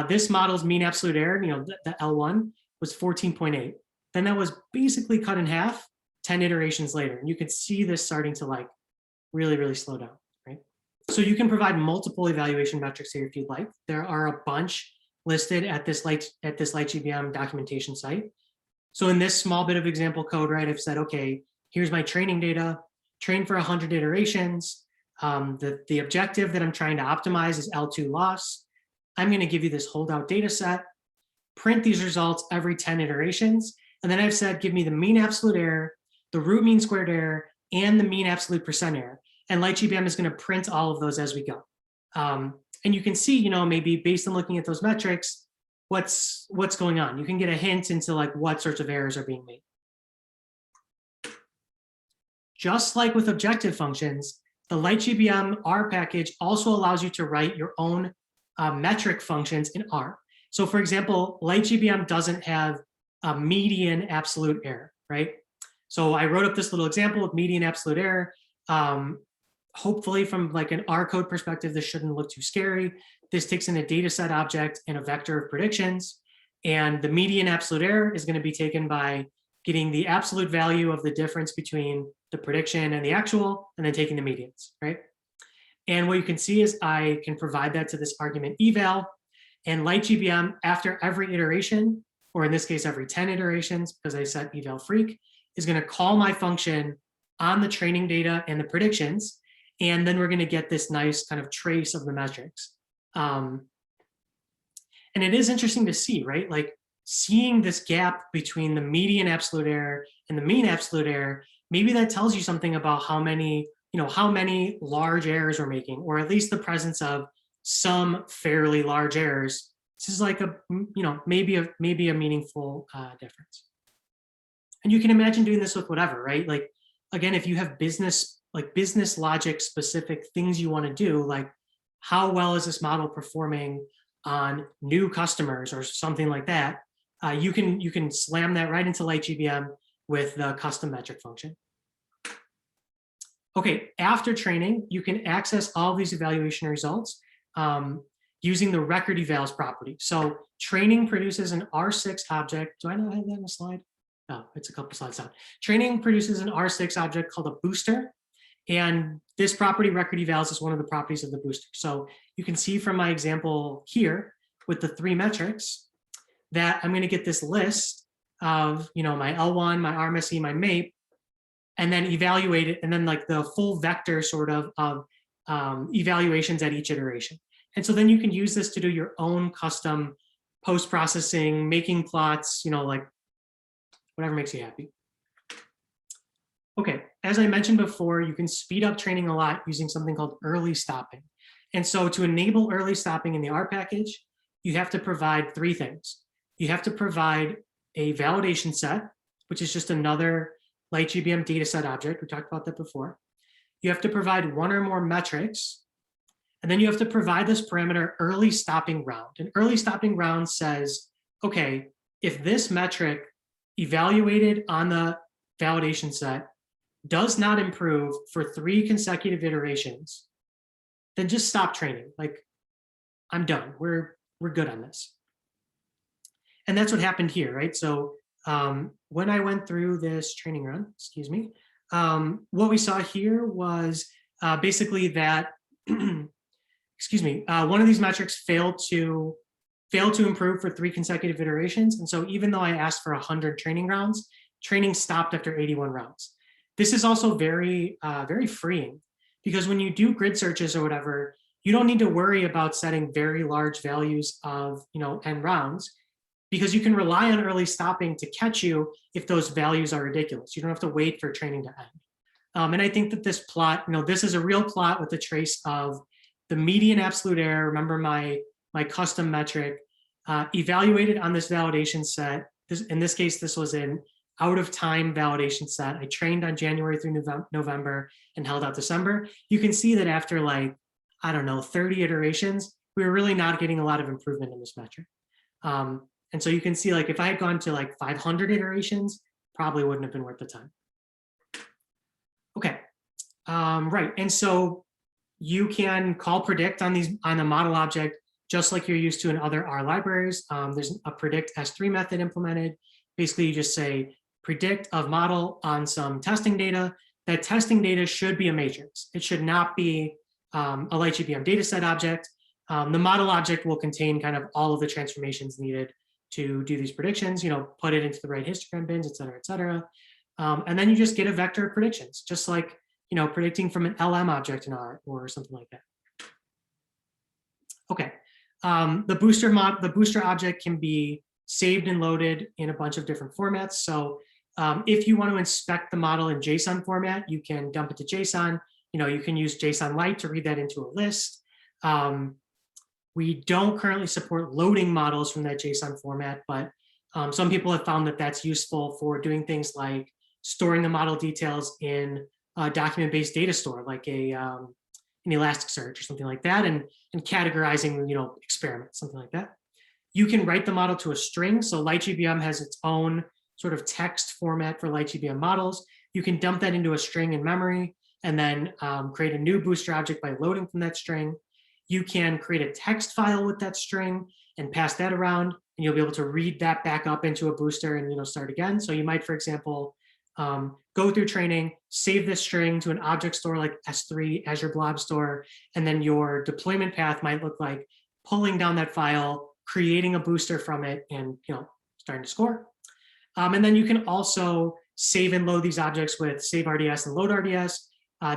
this model's mean absolute error, the L1 was 14.8. Then that was basically cut in half 10 iterations later. And you can see this starting to like really, really slow down, right? So you can provide multiple evaluation metrics here if you'd like. There are a bunch listed at this lightgbm documentation site. So in this small bit of example code, right, I've said, okay, here's my training data, train for 100 iterations. The objective that I'm trying to optimize is L2 loss. I'm going to give you this holdout data set, print these results every 10 iterations. And then I've said, give me the mean absolute error, the root mean squared error, and the mean absolute percent error. And lightgbm is going to print all of those as we go. And you can see, maybe based on looking at those metrics, what's going on. You can get a hint into like what sorts of errors are being made. Just like with objective functions, the lightgbm R package also allows you to write your own metric functions in R. So for example, lightgbm doesn't have a median absolute error, right? So I wrote up this little example of median absolute error. Hopefully from like an R code perspective, this shouldn't look too scary. This takes in a data set object and a vector of predictions. And the median absolute error is going to be taken by getting the absolute value of the difference between the prediction and the actual, and then taking the medians, right? And what you can see is I can provide that to this argument eval, and lightgbm, after every iteration, or in this case, every 10 iterations, because I set eval_freq, is going to call my function on the training data and the predictions, and then we're going to get this nice kind of trace of the metrics. And it is interesting to see, right? Like, seeing this gap between the median absolute error and the mean absolute error, maybe that tells you something about how many large errors we're making, or at least the presence of some fairly large errors. This is like maybe a meaningful difference. And you can imagine doing this with whatever, right? Like, again, if you have business logic specific things you want to do, like how well is this model performing on new customers or something like that, you can slam that right into lightgbm with the custom metric function. Okay, after training, you can access all these evaluation results using the record evals property. So training produces an R6 object. Do I not have that in the slide? No, it's a couple slides down. Training produces an R6 object called a booster. And this property, record evals, is one of the properties of the booster. So you can see from my example here with the 3 metrics that I'm going to get this list of, my L1, my RMSE, my MAPE, and then evaluate it, and then like the full vector sort of evaluations at each iteration. And so then you can use this to do your own custom post-processing, making plots, like whatever makes you happy. Okay, as I mentioned before, you can speed up training a lot using something called early stopping. And so to enable early stopping in the R package, you have to provide 3 things. You have to provide a validation set, which is just another lightgbm dataset object. We talked about that before. You have to provide 1 or more metrics, and then you have to provide this parameter early stopping round. An early stopping round says, okay, if this metric evaluated on the validation set does not improve for 3 consecutive iterations, then just stop training. Like, I'm done. We're good on this. And that's what happened here, right? So when I went through this training run, what we saw here was basically that, one of these metrics failed to improve for 3 consecutive iterations. And so even though I asked for 100 training rounds, training stopped after 81 rounds. This is also very, very freeing, because when you do grid searches or whatever, you don't need to worry about setting very large values of, n rounds, because you can rely on early stopping to catch you if those values are ridiculous. You don't have to wait for training to end. And I think that this plot, this is a real plot with a trace of the median absolute error. Remember my custom metric evaluated on this validation set. In this case, this was an out of time validation set. I trained on January through November and held out December. You can see that after 30 iterations, we were really not getting a lot of improvement in this metric. And so you can see, if I had gone to 500 iterations, probably wouldn't have been worth the time. Okay, right. And so you can call predict on the model object, just like you're used to in other R libraries. There's a predict S3 method implemented. Basically, you just say predict of model on some testing data. That testing data should be a matrix. It should not be a lightgbm dataset object. The model object will contain kind of all of the transformations needed to do these predictions, put it into the right histogram bins, et cetera, et cetera. And then you just get a vector of predictions, just like, predicting from an LM object in R or something like that. Okay, the booster object can be saved and loaded in a bunch of different formats. So if you want to inspect the model in JSON format, you can dump it to JSON. You can use JSON Lite to read that into a list. We don't currently support loading models from that JSON format, but some people have found that that's useful for doing things like storing the model details in a document-based data store, like an Elasticsearch or something like that, and categorizing, experiments, something like that. You can write the model to a string. So lightgbm has its own sort of text format for lightgbm models. You can dump that into a string in memory and then create a new booster object by loading from that string. You can create a text file with that string and pass that around, and you'll be able to read that back up into a booster and start again. So you might, for example, go through training, save this string to an object store like S3, Azure Blob Store, and then your deployment path might look like pulling down that file, creating a booster from it, and starting to score. And then you can also save and load these objects with save RDS and load RDS.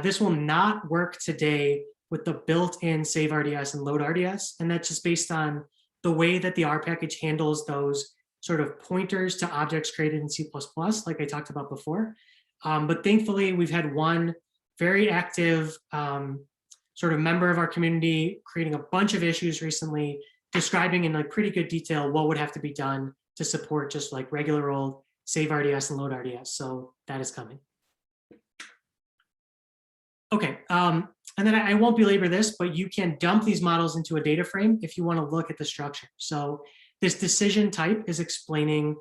This will not work today with the built-in save RDS and load RDS, and that's just based on the way that the R package handles those sort of pointers to objects created in C++, like I talked about before. But thankfully, we've had one very active sort of member of our community creating a bunch of issues recently, describing in pretty good detail what would have to be done to support just regular old save RDS and load RDS. So that is coming. Okay, and then I won't belabor this, but you can dump these models into a data frame if you want to look at the structure. So This decision type is explaining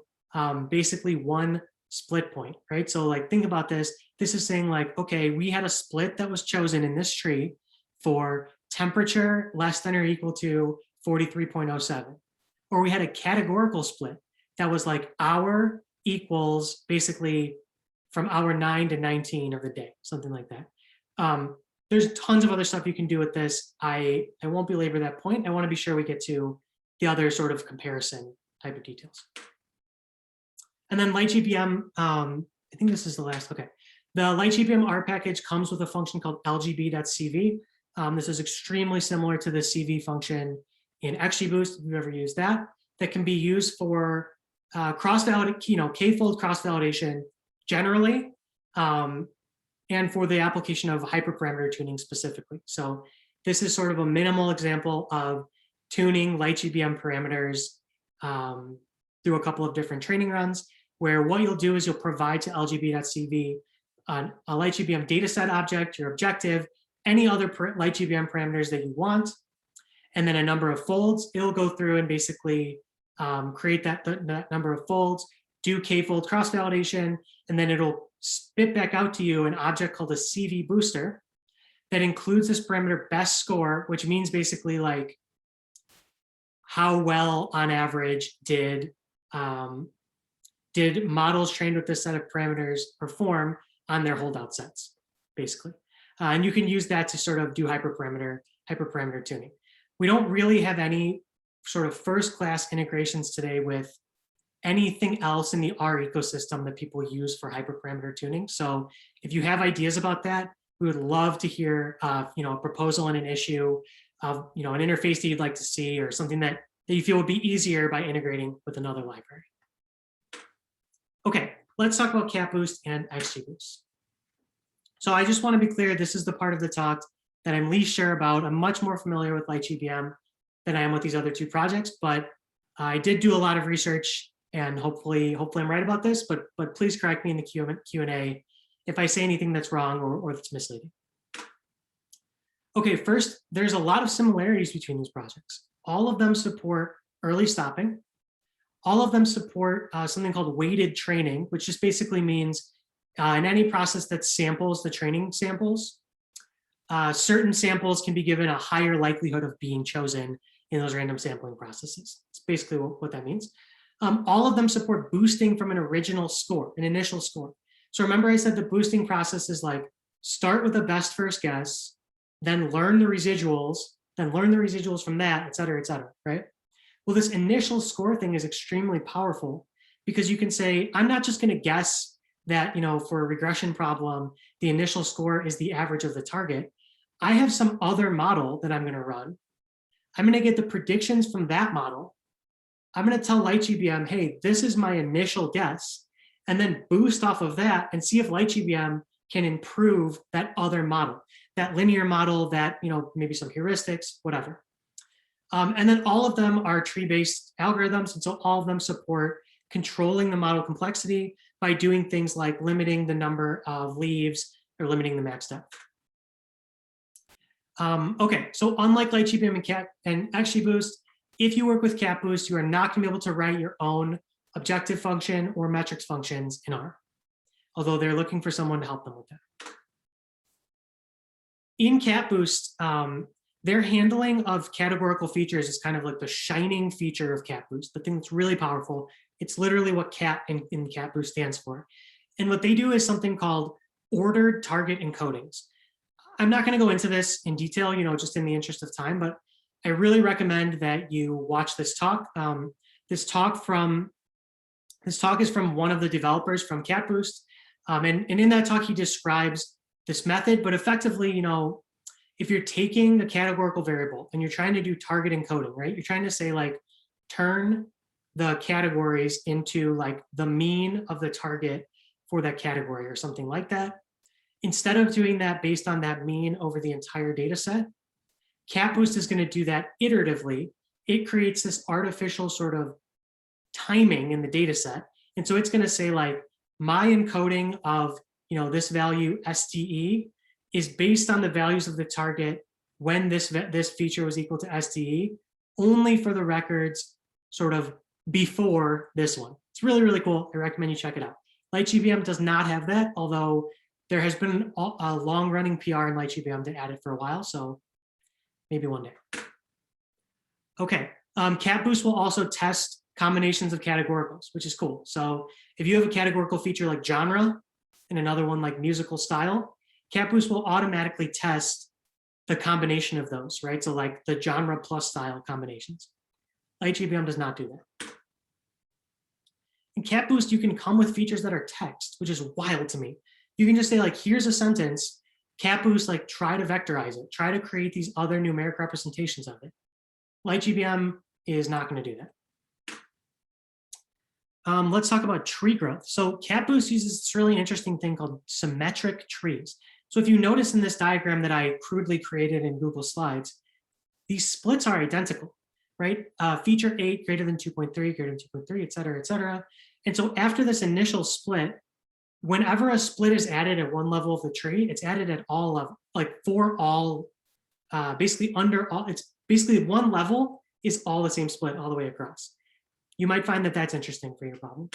basically one split point, right? So like, think about this. This is saying like, okay, we had a split that was chosen in this tree for temperature less than or equal to 43.07. Or we had a categorical split that was like hour equals basically from hour 9 to 19 of the day, something like that. There's tons of other stuff you can do with this. I won't belabor that point. I want to be sure we get to the other sort of comparison type of details. And then lightgbm, I think this is the last, okay. The lightgbm R package comes with a function called lgb.cv. This is extremely similar to the CV function in XGBoost, if you've ever used that, that can be used for cross-validation, k-fold cross-validation generally, and for the application of hyperparameter tuning specifically. So this is sort of a minimal example of tuning lightgbm parameters through a couple of different training runs, where what you'll do is you'll provide to lgb.cv a lightgbm dataset object, your objective, any other lightgbm parameters that you want, and then a number of folds. It'll go through and basically create that number of folds, do k-fold cross-validation, and then it'll spit back out to you an object called a CV booster that includes this parameter best score, which means basically like how well on average did models trained with this set of parameters perform on their holdout sets, basically. And you can use that to sort of do hyperparameter tuning. We don't really have any sort of first-class integrations today with anything else in the R ecosystem that people use for hyperparameter tuning. So if you have ideas about that, we would love to hear a proposal and an issue of an interface that you'd like to see, or something that you feel would be easier by integrating with another library. Okay, let's talk about CatBoost and XGBoost. So I just want to be clear, this is the part of the talk that I'm least sure about. I'm much more familiar with lightgbm than I am with these other two projects, but I did do a lot of research, and hopefully I'm right about this, but please correct me in the Q&A if I say anything that's wrong or that's misleading. Okay, first, there's a lot of similarities between these projects. All of them support early stopping. All of them support something called weighted training, which just basically means in any process that samples the training samples, certain samples can be given a higher likelihood of being chosen in those random sampling processes. It's basically what that means. All of them support boosting from an original score, an initial score. So remember I said the boosting process is like start with the best first guess, then learn the residuals, from that, et cetera, right? Well, this initial score thing is extremely powerful because you can say, I'm not just gonna guess that, for a regression problem, the initial score is the average of the target. I have some other model that I'm gonna run. I'm gonna get the predictions from that model. I'm gonna tell lightgbm, hey, this is my initial guess, and then boost off of that and see if lightgbm can improve that other model, that linear model, that, maybe some heuristics, whatever. And then all of them are tree-based algorithms, and so all of them support controlling the model complexity by doing things like limiting the number of leaves or limiting the max depth. Okay, so unlike lightgbm and XGBoost, if you work with CatBoost, you are not going to be able to write your own objective function or metrics functions in R, although they're looking for someone to help them with that. In CatBoost, their handling of categorical features is kind of like the shining feature of CatBoost, the thing that's really powerful. It's literally what cat in CatBoost stands for. And what they do is something called ordered target encodings. I'm not going to go into this in detail, just in the interest of time, but I really recommend that you watch this talk. This talk is from one of the developers from CatBoost. And in that talk, he describes this method, but effectively, if you're taking a categorical variable and you're trying to do target encoding, right? You're trying to say like, turn the categories into like the mean of the target for that category or something like that. Instead of doing that based on that mean over the entire data set, CatBoost is going to do that iteratively. It creates this artificial sort of timing in the data set. And so it's going to say like, my encoding of this value STE is based on the values of the target when this feature was equal to STE, only for the records sort of before this one. It's really, really cool. I recommend you check it out. LightGBM does not have that, although there has been a long-running PR in LightGBM to add it for a while, so maybe one day. Okay, Cat Boost will also test combinations of categoricals, which is cool. So if you have a categorical feature like genre and another one like musical style, Cat Boost will automatically test the combination of those, right? So like the genre plus style combinations. LightGBM does not do that. In Cat Boost, you can come with features that are text, which is wild to me. You can just say like, here's a sentence, Cat Boost, like try to vectorize it, try to create these other numeric representations of it. LightGBM is not going to do that. Let's talk about tree growth. So Cat Boost uses this really interesting thing called symmetric trees. So if you notice in this diagram that I crudely created in Google Slides, these splits are identical, right? Feature 8 greater than 2.3, greater than 2.3, et cetera, et cetera. And so after this initial split, whenever a split is added at one level of the tree, it's added at all levels, like for all, basically under all, it's basically one level is all the same split all the way across. You might find that that's interesting for your problem.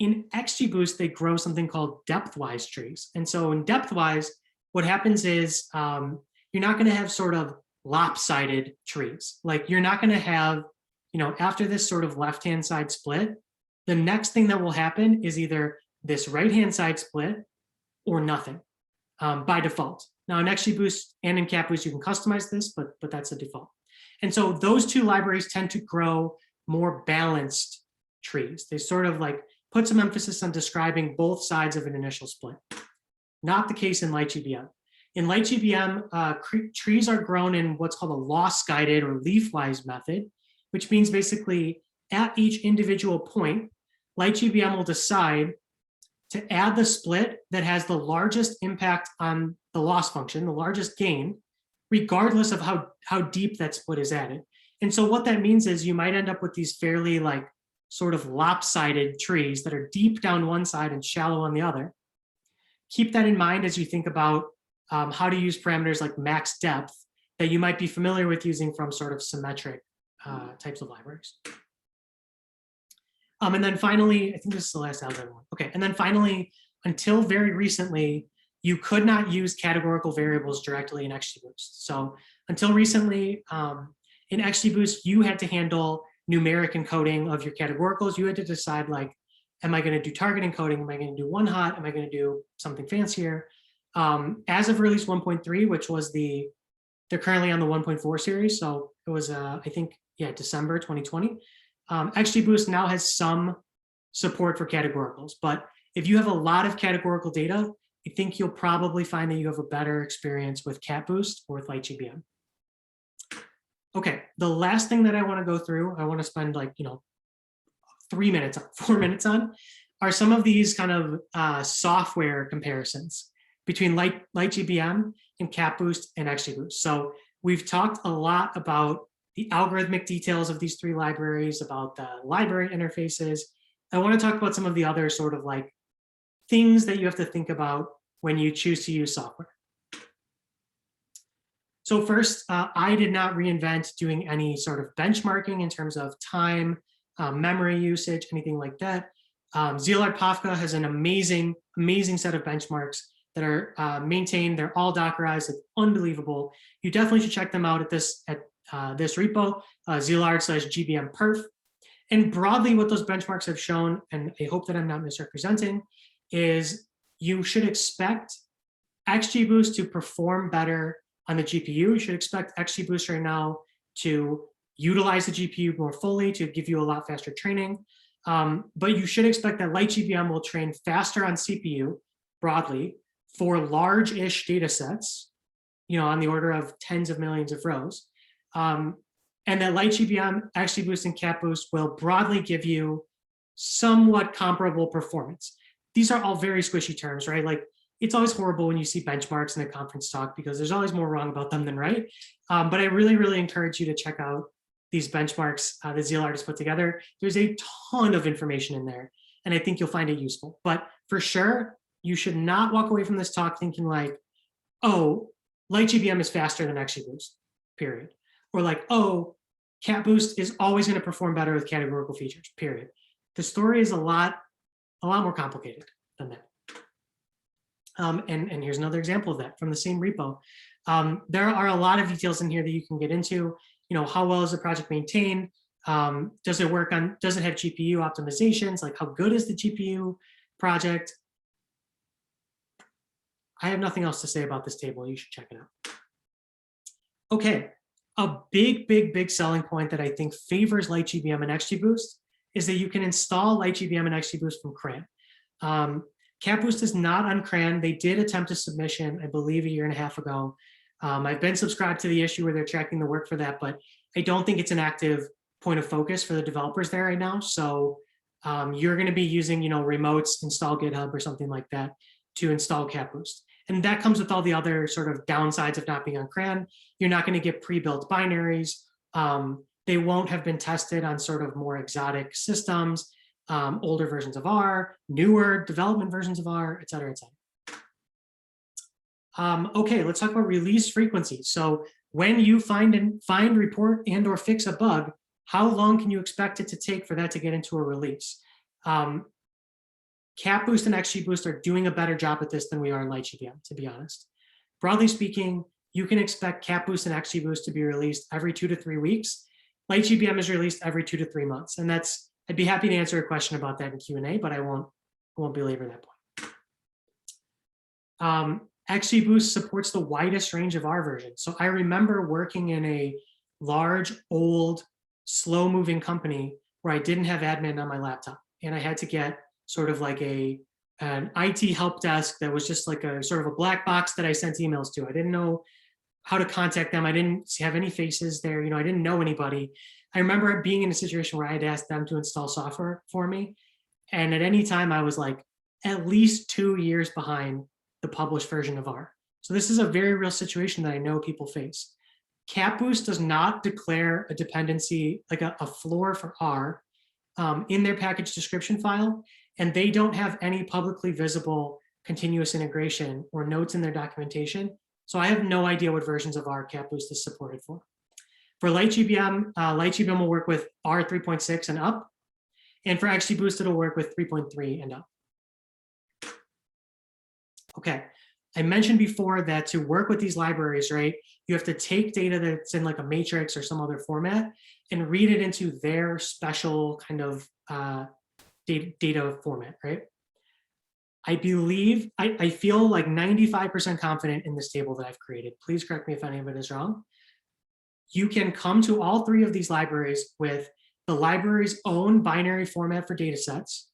In XGBoost, they grow something called depth-wise trees. And so in depth-wise, what happens is you're not going to have sort of lopsided trees. Like you're not going to have, you know, after this sort of left-hand side split, the next thing that will happen is either this right-hand side split or nothing by default. Now in XGBoost and in Cat Boost, you can customize this, but that's the default. And so those two libraries tend to grow more balanced trees. They sort of like put some emphasis on describing both sides of an initial split. Not the case in LightGBM. In LightGBM, trees are grown in what's called a loss-guided or leaf-wise method, which means basically at each individual point, LightGBM will decide to add the split that has the largest impact on the loss function, the largest gain, regardless of how deep that split is added. And so what that means is you might end up with these fairly like sort of lopsided trees that are deep down one side and shallow on the other. Keep that in mind as you think about how to use parameters like max depth that you might be familiar with using from sort of symmetric types of libraries. And then finally, I think this is the last algorithm one. Okay, and then finally, until very recently, you could not use categorical variables directly in XGBoost. So until recently, in XGBoost, you had to handle numeric encoding of your categoricals. You had to decide like, am I going to do target encoding? Am I going to do one hot? Am I going to do something fancier? As of release 1.3, which was they're currently on the 1.4 series. So it was, I think, yeah, December 2020. XGBoost now has some support for categoricals, but if you have a lot of categorical data, I think you'll probably find that you have a better experience with Cat Boost or with LightGBM. Okay, the last thing that I want to go through, I want to spend like, 4 minutes on, are some of these kind of software comparisons between LightGBM and Cat Boost and XGBoost. So we've talked a lot about the algorithmic details of these three libraries, about the library interfaces. I want to talk about some of the other sort of like things that you have to think about when you choose to use software. So first, I did not reinvent doing any sort of benchmarking in terms of time, memory usage, anything like that. Szilard Pafka has an amazing set of benchmarks that are maintained. They're all Dockerized. It's unbelievable. You definitely should check them out at this repo, Szilard/GBMperf. And broadly, what those benchmarks have shown, and I hope that I'm not misrepresenting, is you should expect XGBoost to perform better on the GPU. You should expect XGBoost right now to utilize the GPU more fully to give you a lot faster training. But you should expect that LightGBM will train faster on CPU broadly for large-ish data sets, on the order of tens of millions of rows. And that LightGBM, XGBoost, and Cat Boost will broadly give you somewhat comparable performance. These are all very squishy terms, right? Like, it's always horrible when you see benchmarks in a conference talk because there's always more wrong about them than right. But I really, really encourage you to check out these benchmarks that Szilard has put together. There's a ton of information in there, and I think you'll find it useful. But for sure, you should not walk away from this talk thinking like, oh, LightGBM is faster than XGBoost, period. Or like, oh, Cat Boost is always going to perform better with categorical features, period. The story is a lot more complicated than that. And here's another example of that from the same repo. There are a lot of details in here that you can get into. How well is the project maintained? Does it have GPU optimizations? Like, how good is the GPU project? I have nothing else to say about this table. You should check it out. Okay, a big selling point that I think favors lightgbm and XGBoost is that you can install lightgbm and XGBoost from CRAN. Cat Boost is not on CRAN. They did attempt a submission, I believe, 1.5 years ago. I've been subscribed to the issue where they're tracking the work for that, but I don't think it's an active point of focus for the developers there right now. So you're going to be using, remotes, install GitHub or something like that to install Cat Boost. And that comes with all the other sort of downsides of not being on CRAN. You're not going to get pre-built binaries. They won't have been tested on sort of more exotic systems, older versions of R, newer development versions of R, et cetera, et cetera. Okay, let's talk about release frequency. So when you find, report, and or fix a bug, how long can you expect it to take for that to get into a release? Cat Boost and XGBoost are doing a better job at this than we are in lightgbm, to be honest. Broadly speaking, you can expect Cat Boost and XGBoost to be released every 2 to 3 weeks. Lightgbm is released every 2 to 3 months, and I'd be happy to answer a question about that in Q&A, but I won't belabor that point. XGBoost supports the widest range of R versions. So I remember working in a large, old, slow-moving company where I didn't have admin on my laptop, and I had to get sort of like an IT help desk that was just like a sort of a black box that I sent emails to. I didn't know how to contact them. I didn't have any faces there. I didn't know anybody. I remember being in a situation where I had asked them to install software for me. And at any time I was like at least 2 years behind the published version of R. So this is a very real situation that I know people face. Cat Boost does not declare a dependency, like a floor for R in their package description file. And they don't have any publicly visible continuous integration or notes in their documentation. So I have no idea what versions of R Cat Boost is supported for. For lightgbm, lightgbm will work with R 3.6 and up. And for XGBoost, it'll work with 3.3 and up. Okay, I mentioned before that to work with these libraries, right, you have to take data that's in like a matrix or some other format and read it into their special kind of data format, right? I believe, I feel like 95% confident in this table that I've created. Please correct me if any of it is wrong. You can come to all 3 of these libraries with the library's own binary format for data sets,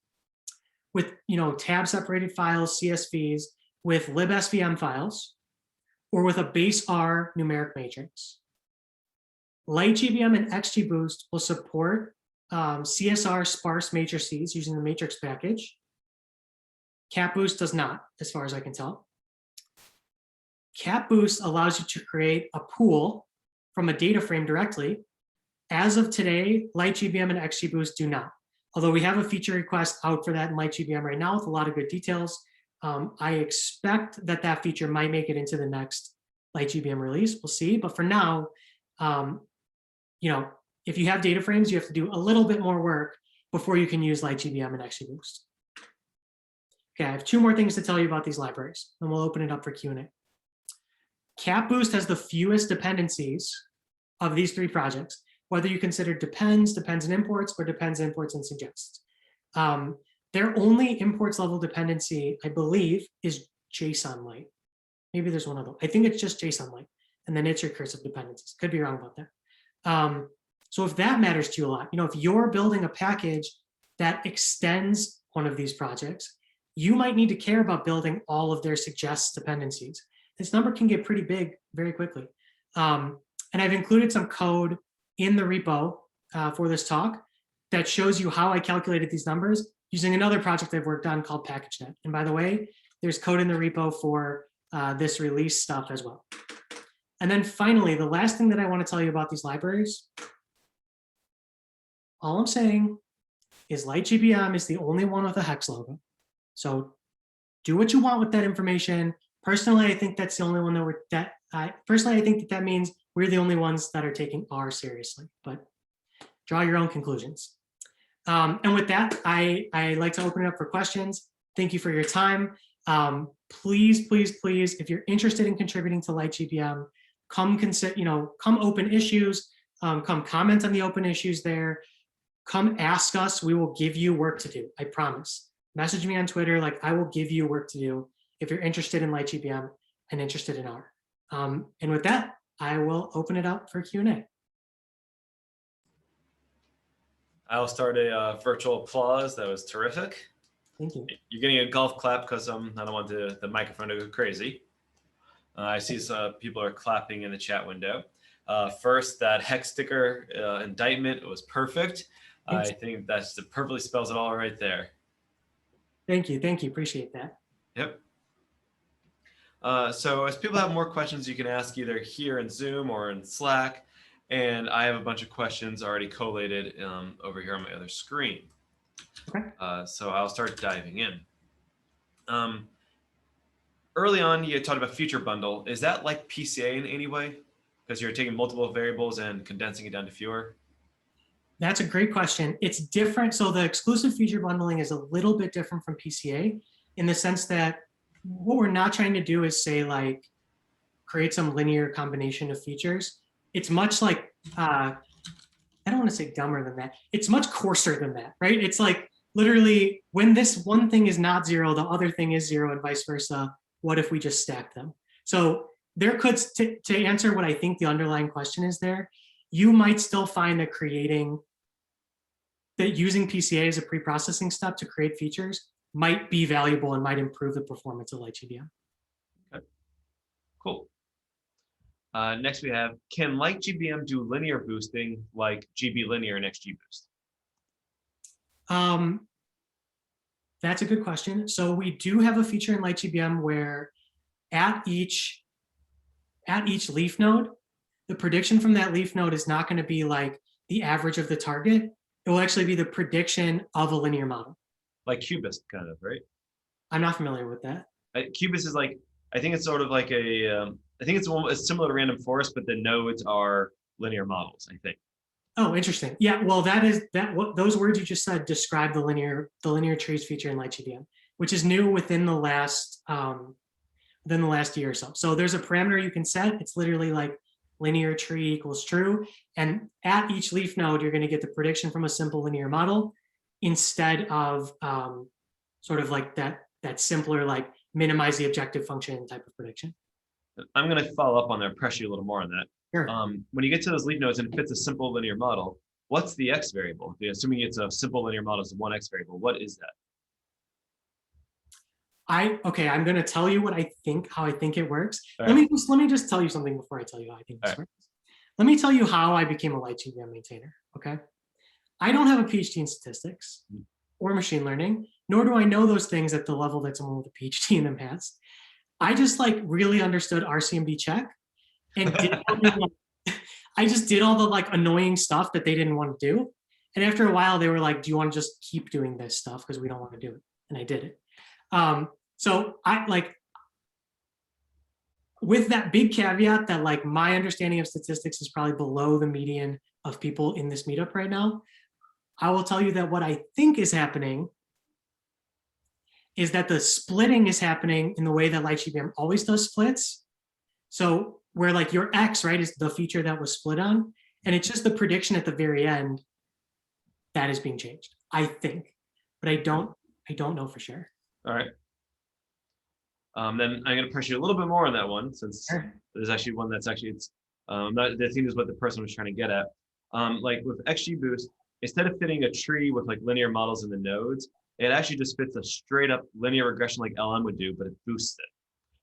with tab separated files, CSVs, with libsvm files, or with a base R numeric matrix. Lightgbm and XGBoost will support CSR sparse matrices using the matrix package. Cat Boost does not, as far as I can tell. Cat Boost allows you to create a pool from a data frame directly. As of today, lightgbm and XGBoost do not. Although we have a feature request out for that in lightgbm right now with a lot of good details. I expect that feature might make it into the next lightgbm release. We'll see. But for now, if you have data frames, you have to do a little bit more work before you can use lightgbm and XGBoost. Okay, I have 2 more things to tell you about these libraries, and we'll open it up for Q&A. Cat Boost has the fewest dependencies of these 3 projects, whether you consider depends and imports, or depends, imports, and suggests. Their only imports level dependency, I believe, is JSONLite. Maybe there's one other. I think it's just JSONLite, and then it's recursive dependencies. Could be wrong about that. So if that matters to you a lot, if you're building a package that extends one of these projects, you might need to care about building all of their suggests dependencies. This number can get pretty big very quickly. And I've included some code in the repo for this talk that shows you how I calculated these numbers using another project I've worked on called PackageNet. And by the way, there's code in the repo for this release stuff as well. And then finally, the last thing that I want to tell you about these libraries, all I'm saying is lightgbm is the only one with a hex logo. So do what you want with that information. Personally, I think that's the only one that I think that means we're the only ones that are taking R seriously, but draw your own conclusions. And with that, I like to open it up for questions. Thank you for your time. Please, please, please, if you're interested in contributing to LightGBM, come open issues, come comment on the open issues there, come ask us, we will give you work to do, I promise. Message me on Twitter, like I will give you work to do if you're interested in LightGBM and interested in R. And with that, I will open it up for Q&A. I'll start a virtual applause. That was terrific. Thank you. You're getting a golf clap because I don't want the microphone to go crazy. I see some people are clapping in the chat window. First, that hex sticker indictment was perfect. Thanks. I think that's perfectly spells it all right there. Thank you. Thank you. Appreciate that. Yep. So as people have more questions, you can ask either here in Zoom or in Slack. And I have a bunch of questions already collated over here on my other screen. Okay. So I'll start diving in. Early on, you talked about feature bundle. Is that like PCA in any way? Because you're taking multiple variables and condensing it down to fewer? That's a great question. It's different. So the exclusive feature bundling is a little bit different from PCA in the sense that what we're not trying to do is say like create some linear combination of features. It's much like, I don't want to say dumber than that. It's much coarser than that, right? It's like literally when this one thing is not zero, the other thing is zero and vice versa. What if we just stack them? So there could, to answer what I think the underlying question is there, you might still find that using PCA as a pre-processing step to create features might be valuable and might improve the performance of LightGBM. Okay, cool. Next we have, can LightGBM do linear boosting like GB Linear and XGBoost? That's a good question. So we do have a feature in LightGBM where at each leaf node, the prediction from that leaf node is not going to be like the average of the target. It will actually be the prediction of a linear model. Like Cubist, kind of, right? I'm not familiar with that. Cubist is like, I think it's sort of like I think it's similar to random forest, but the nodes are linear models, I think. Oh, interesting. Yeah, well, what those words you just said describe the linear trees feature in LightGBM, which is new within the last year or so. So there's a parameter you can set. It's literally like linear tree equals true. And at each leaf node, you're going to get the prediction from a simple linear model instead of sort of like that simpler, like minimize the objective function type of prediction. I'm going to follow up on that, press you a little more on that. Sure. When you get to those leaf nodes and it fits a simple linear model, what's the X variable? Assuming it's a simple linear model, it's one X variable. What is that? Okay, I'm going to tell you how I think it works. All Let right. me just tell you something before I tell you how I think this All right. works. Let me tell you how I became a LightGBM maintainer. Okay, I don't have a PhD in statistics or machine learning, nor do I know those things at the level that someone with a PhD in them has. I just like really understood RCMD check and I just did all the like annoying stuff that they didn't want to do. And after a while, they were like, do you want to just keep doing this stuff? Because we don't want to do it. And I did it. So I like, with that big caveat that like my understanding of statistics is probably below the median of people in this meetup right now, I will tell you that what I think is happening is that the splitting is happening in the way that LightGBM always does splits. So where like your X, right, is the feature that was split on, and it's just the prediction at the very end that is being changed, I think, but I don't know for sure. All right. Then I'm going to press you a little bit more on that one, since there's actually one that's actually, the thing is what the person was trying to get at. Like with XGBoost, instead of fitting a tree with like linear models in the nodes, it actually just fits a straight up linear regression like LM would do, but it boosts it.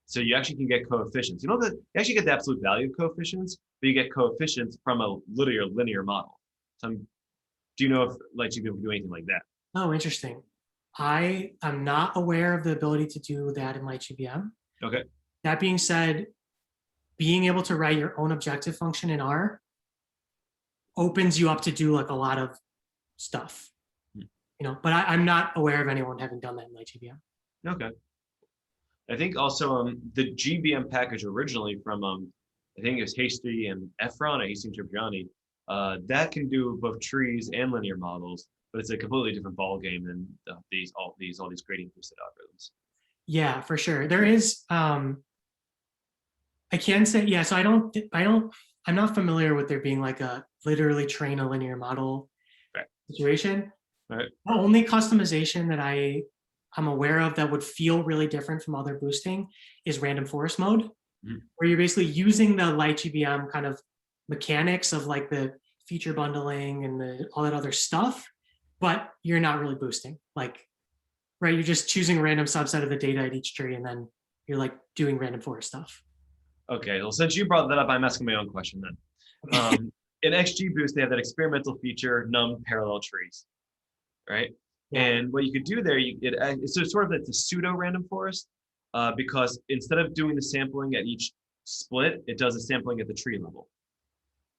So you actually can get coefficients. You know that you actually get the absolute value of coefficients, but you get coefficients from a linear model. So do you know if LightGBM can do anything like that? Oh, interesting. I am not aware of the ability to do that in LightGBM. Okay. That being said, being able to write your own objective function in R opens you up to do like a lot of stuff, you know, but I'm not aware of anyone having done that in LightGBM. Okay. I think also the GBM package originally from I think it was Hasty and Efron, Hasty and Giorgiani, that can do both trees and linear models, but it's a completely different ball game than all these gradient boosted algorithms. Yeah, for sure. There is, I can say, yeah, so I'm not familiar with there being like a literally train a linear model Right. situation. Right. The only customization that I'm aware of that would feel really different from other boosting is random forest mode, where you're basically using the lightgbm kind of mechanics of like the feature bundling and all that other stuff, but you're not really boosting. Like, right, you're just choosing a random subset of the data at each tree, and then you're like doing random forest stuff. Okay, well, since you brought that up, I'm asking my own question then. In XGBoost, they have that experimental feature, num parallel trees, right? Yeah. And what you could do there, it's sort of it's a pseudo random forest, because instead of doing the sampling at each split, it does the sampling at the tree level,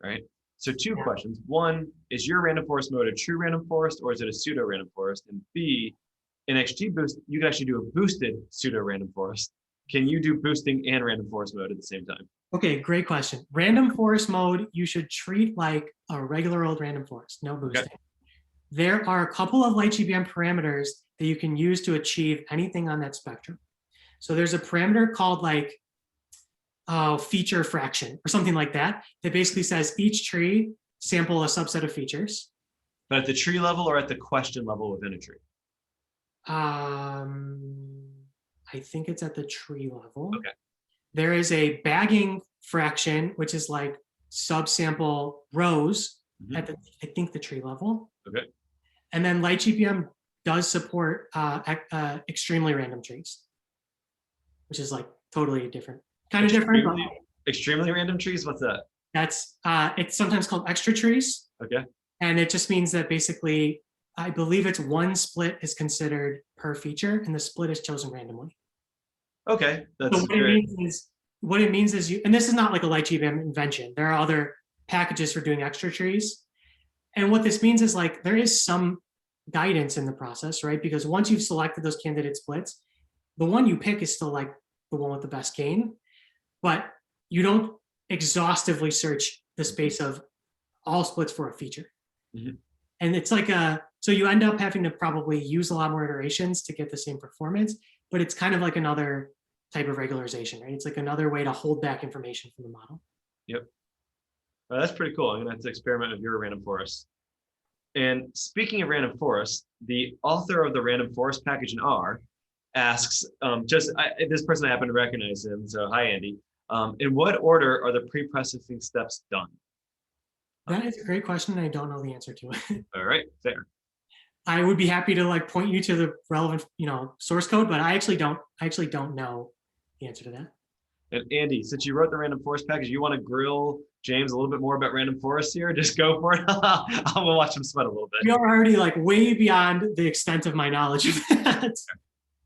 right? So two questions. One, is your random forest mode a true random forest, or is it a pseudo random forest? And B, in XGBoost, you can actually do a boosted pseudo random forest. Can you do boosting and random forest mode at the same time? Okay, great question. Random forest mode, you should treat like a regular old random forest, no boosting. Okay. There are a couple of lightgbm parameters that you can use to achieve anything on that spectrum. So there's a parameter called like feature fraction or something like that basically says each tree sample a subset of features. But at the tree level or at the question level within a tree? I think it's at the tree level. Okay. There is a bagging fraction, which is like subsample rows at the, I think, the tree level. Okay. And then lightgbm does support extremely random trees, which is like totally different, kind of different. Extremely random trees, what's that? That's it's sometimes called extra trees. Okay. And it just means that basically, I believe it's one split is considered per feature, and the split is chosen randomly. Okay, that's so what it means is you, and this is not like a lightgbm invention. There are other packages for doing extra trees. And what this means is like there is some guidance in the process, right? Because once you've selected those candidate splits, the one you pick is still like the one with the best gain, but you don't exhaustively search the space of all splits for a feature. And it's like so you end up having to probably use a lot more iterations to get the same performance, but it's kind of like another type of regularization, right? It's like another way to hold back information from the model. Yep. That's pretty cool. I'm gonna have to experiment with your random forest. And speaking of random forest, the author of the random forest package in R asks, this person I happen to recognize him, so hi Andy. In what order are the pre-processing steps done? That is a great question, and I don't know the answer to it. All right, fair. I would be happy to like point you to the relevant, source code, but I actually don't know the answer to that. And Andy, since you wrote the random forest package, you want to grill James a little bit more about random forests here? Just go for it. I'm gonna watch him sweat a little bit. You're already like way beyond the extent of my knowledge of that.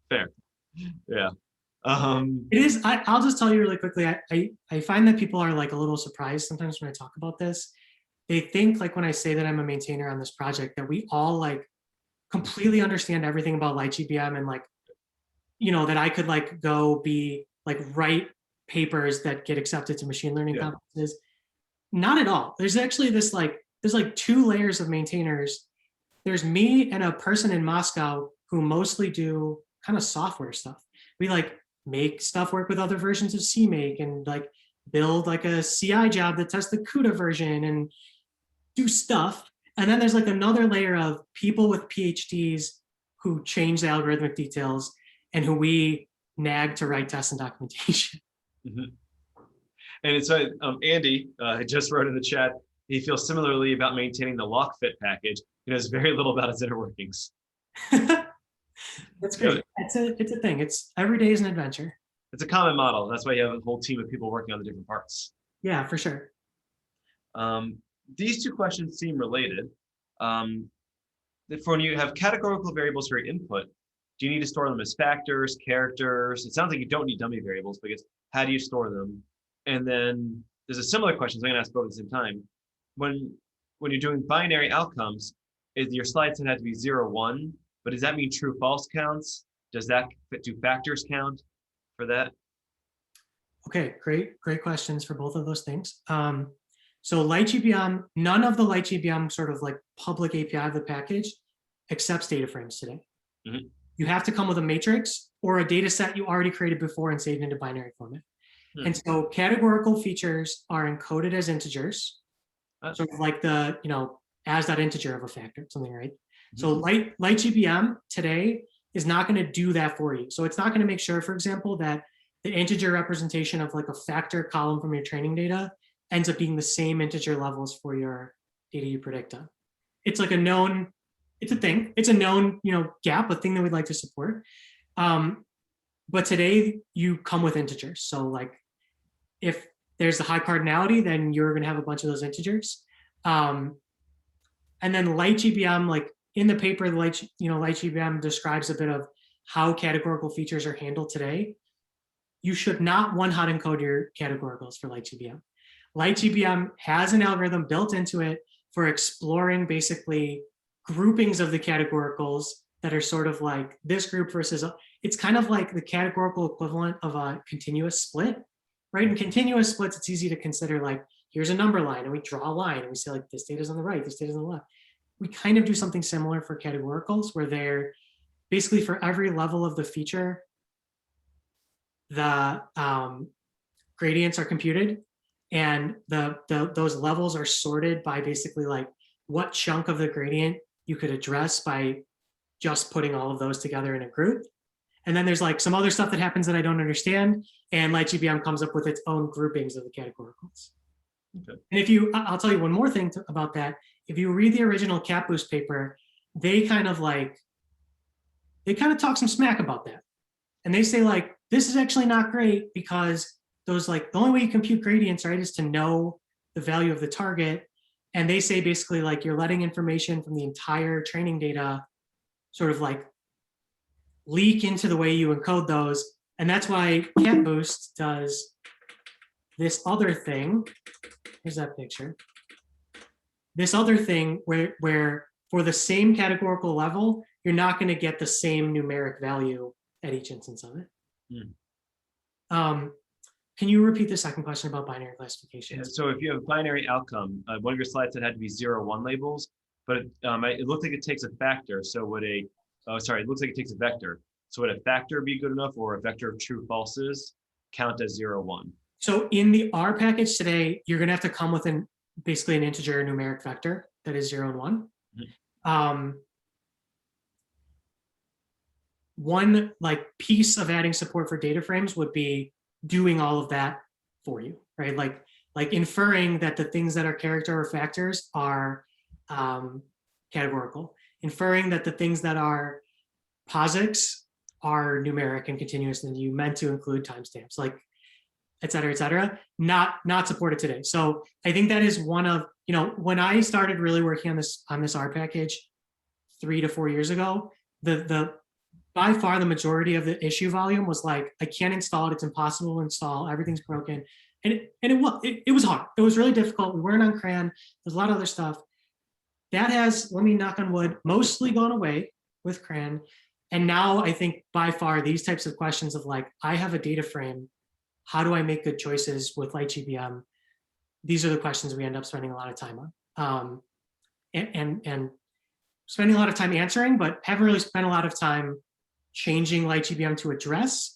Fair. Yeah. It is. I'll just tell you really quickly. I find that people are like a little surprised sometimes when I talk about this. They think like when I say that I'm a maintainer on this project that we all like completely understand everything about lightgbm and like, that I could like go be like write papers that get accepted to machine learning conferences. Not at all. There's actually there's like two layers of maintainers. There's me and a person in Moscow who mostly do kind of software stuff. We like make stuff work with other versions of CMake and like build like a CI job that tests the CUDA version and do stuff. And then there's like another layer of people with PhDs who change the algorithmic details and who we nag to write tests and documentation. And so Andy just wrote in the chat, he feels similarly about maintaining the lockfit package. He knows very little about its inner workings. That's great. It's a thing. It's every day is an adventure. It's a common model. That's why you have a whole team of people working on the different parts. Yeah, for sure. These two questions seem related. For when you have categorical variables for your input, do you need to store them as factors, characters? It sounds like you don't need dummy variables, because how do you store them? And then there's a similar question, so I'm gonna ask both at the same time. When you're doing binary outcomes, is your slide set have to be 0, 1, but does that mean true false counts? Does that do factors count for that? Okay, great questions for both of those things. So LightGBM, none of the LightGBM sort of like public API of the package accepts data frames today. Mhm. You have to come with a matrix or a data set you already created before and saved into binary format. And so categorical features are encoded as integers, sort of like the, as that integer of a factor, something, right? So LightGBM today is not going to do that for you. So it's not going to make sure, for example, that the integer representation of like a factor column from your training data ends up being the same integer levels for your data you predict on. It's like a known, it's a thing. It's a known, gap, a thing that we'd like to support. But today you come with integers. So like if there's a high cardinality, then you're going to have a bunch of those integers. And then LightGBM, like in the paper, LightGBM describes a bit of how categorical features are handled today. You should not one-hot encode your categoricals for LightGBM. LightGBM has an algorithm built into it for exploring basically groupings of the categoricals that are sort of like this group versus, it's kind of like the categorical equivalent of a continuous split, right? In continuous splits, it's easy to consider like, here's a number line and we draw a line and we say like, this data's on the right, this data's on the left. We kind of do something similar for categoricals where they're basically for every level of the feature, the gradients are computed and those levels are sorted by basically like what chunk of the gradient you could address by just putting all of those together in a group. And then there's like some other stuff that happens that I don't understand, and LightGBM comes up with its own groupings of the categoricals. Okay. And I'll tell you one more thing about that. If you read the original CapBoost paper, they kind of talk some smack about that. And they say like, this is actually not great because those like, the only way you compute gradients, right, is to know the value of the target. And they say basically like you're letting information from the entire training data sort of like leak into the way you encode those. And that's why CapBoost does this other thing. Here's that picture. This other thing where for the same categorical level, you're not going to get the same numeric value at each instance of it. Can you repeat the second question about binary classification? Yeah, so if you have a binary outcome, one of your slides said had to be 0, 1 labels, but it looked like it takes a factor. So would it looks like it takes a vector. So would a factor be good enough, or a vector of true falses count as 0, 1? So in the R package today, you're going to have to come with basically an integer numeric vector that is 0 and 1. Mm-hmm. One like piece of adding support for data frames would be doing all of that for you, right? Like inferring that the things that are character or factors are categorical, inferring that the things that are POSIX are numeric and continuous, and you meant to include timestamps, like et cetera, not supported today. So I think that is one of, when I started really working on this R package 3 to 4 years ago, the by far the majority of the issue volume was like, I can't install it, it's impossible to install, everything's broken. And it was hard. It was really difficult. We weren't on CRAN. There's a lot of other stuff. That has, let me knock on wood, mostly gone away with CRAN. And now I think by far these types of questions of like, I have a data frame, how do I make good choices with LightGBM? These are the questions we end up spending a lot of time on. And spending a lot of time answering, but haven't really spent a lot of time changing LightGBM to address,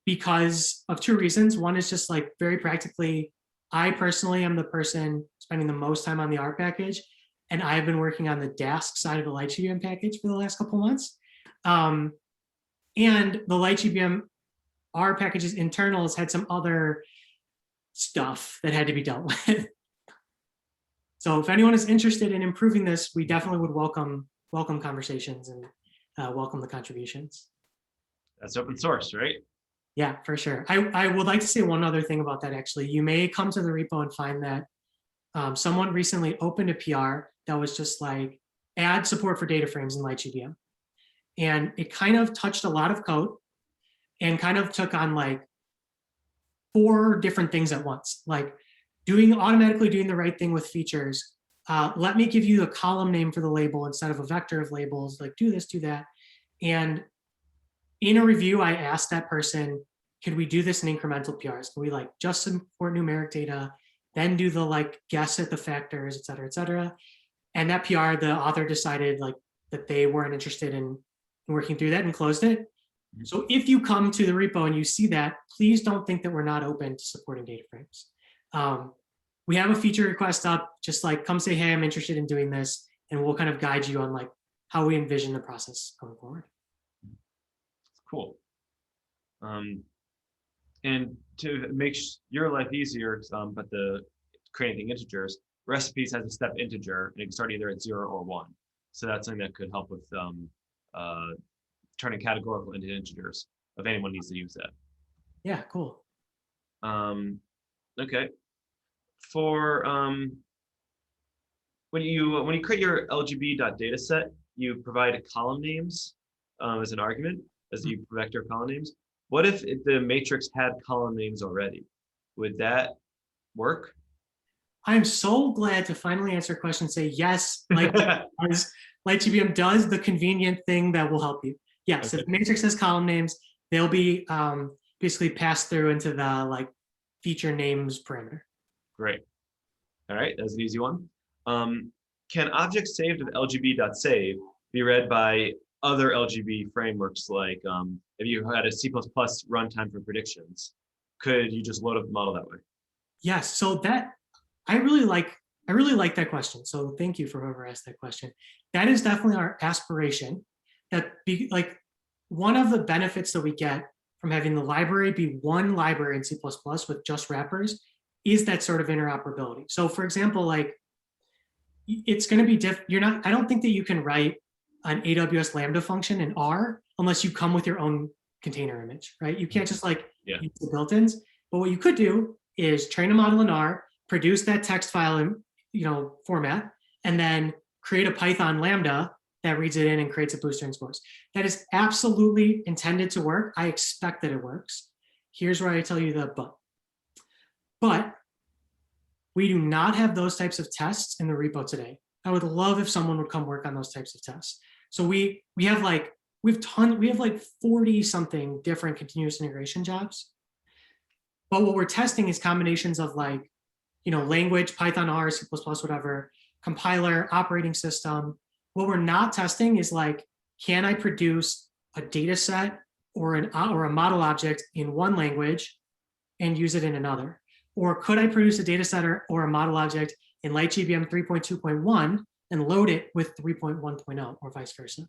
because of 2 reasons. One is just like very practically, I personally am the person spending the most time on the R package, and I've been working on the Dask side of the LightGBM package for the last couple months. And the LightGBM R package's internals had some other stuff that had to be dealt with. So if anyone is interested in improving this, we definitely would welcome conversations and welcome the contributions. That's open source, right? Yeah, for sure. I would like to say one other thing about that, actually. You may come to the repo and find that someone recently opened a PR that was just like, add support for data frames in LightGBM. And it kind of touched a lot of code and kind of took on like 4 different things at once, like automatically doing the right thing with features. Let me give you a column name for the label instead of a vector of labels, like do this, do that. And in a review, I asked that person, could we do this in incremental PRs? Can we like just support numeric data then do the like guess at the factors, et cetera, et cetera. And that PR, the author decided like that they weren't interested in working through that and closed it. So if you come to the repo and you see that, please don't think that we're not open to supporting data frames. We have a feature request up, just like come say, hey, I'm interested in doing this, and we'll kind of guide you on like how we envision the process going forward. Cool. And to make your life easier, but the creating integers, recipes has a step integer, and it can start either at 0 or 1. So that's something that could help with turning categorical into integers if anyone needs to use that. Yeah, cool. Okay. For when you create your lgb.dataset, you provide column names as an argument, as you vector column names. What if the matrix had column names already? Would that work? I'm so glad to finally answer a question and say yes, LightGBM does the convenient thing that will help you. Yes, Okay. if the matrix has column names, they'll be basically passed through into the like feature names parameter. Great. All right, that's an easy one. Can objects saved with lgb.save be read by other LGB frameworks, like if you had a C++ runtime for predictions, could you just load up the model that way? Yes, so that I really like that question. So thank you for whoever asked that question. That is definitely our aspiration. That be like one of the benefits that we get from having the library be one library in C++ with just wrappers is that sort of interoperability. So for example, like it's going to be I don't think that you can write an AWS Lambda function in R unless you come with your own container image, right? You can't just like use the built-ins. But what you could do is train a model in R, produce that text file in format, and then create a Python Lambda that reads it in and creates a booster and scores. That is absolutely intended to work. I expect that it works. Here's where I tell you the but. But we do not have those types of tests in the repo today. I would love if someone would come work on those types of tests. So we have like 40 something different continuous integration jobs. But what we're testing is combinations of like, language, Python, R, C++, whatever, compiler, operating system. What we're not testing is like, can I produce a data set or a model object in one language and use it in another? Or could I produce a data set or a model object in LightGBM 3.2.1 and load it with 3.1.0 or vice versa?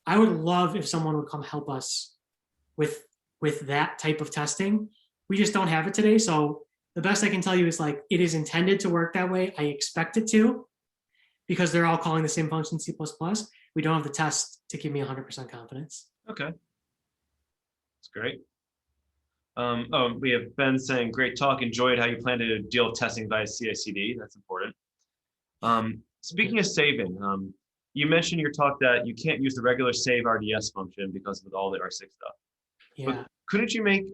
I would love if someone would come help us with that type of testing. We just don't have it today. So the best I can tell you is like, it is intended to work that way. I expect it to, because they're all calling the same function C++. We don't have the test to give me 100% confidence. Okay. That's great. We have Ben saying, great talk, enjoyed how you plan to deal with testing via CI/CD. That's important. Speaking of saving, you mentioned in your talk that you can't use the regular save RDS function because of all the R6 stuff. Yeah. But couldn't you make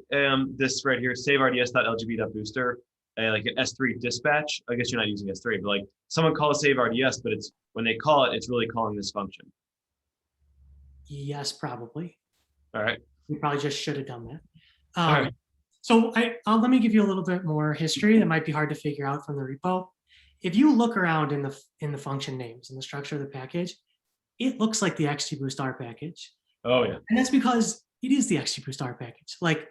this right here, save rds.lgb.booster, like an S3 dispatch? I guess you're not using S3, but like someone calls save RDS, but it's when they call it, it's really calling this function. Yes, probably. All right. We probably just should have done that. All right. So let me give you a little bit more history that might be hard to figure out from the repo. If you look around in the function names and the structure of the package, it looks like the XGBoost package. Oh yeah. And that's because it is the XGBoost package. Like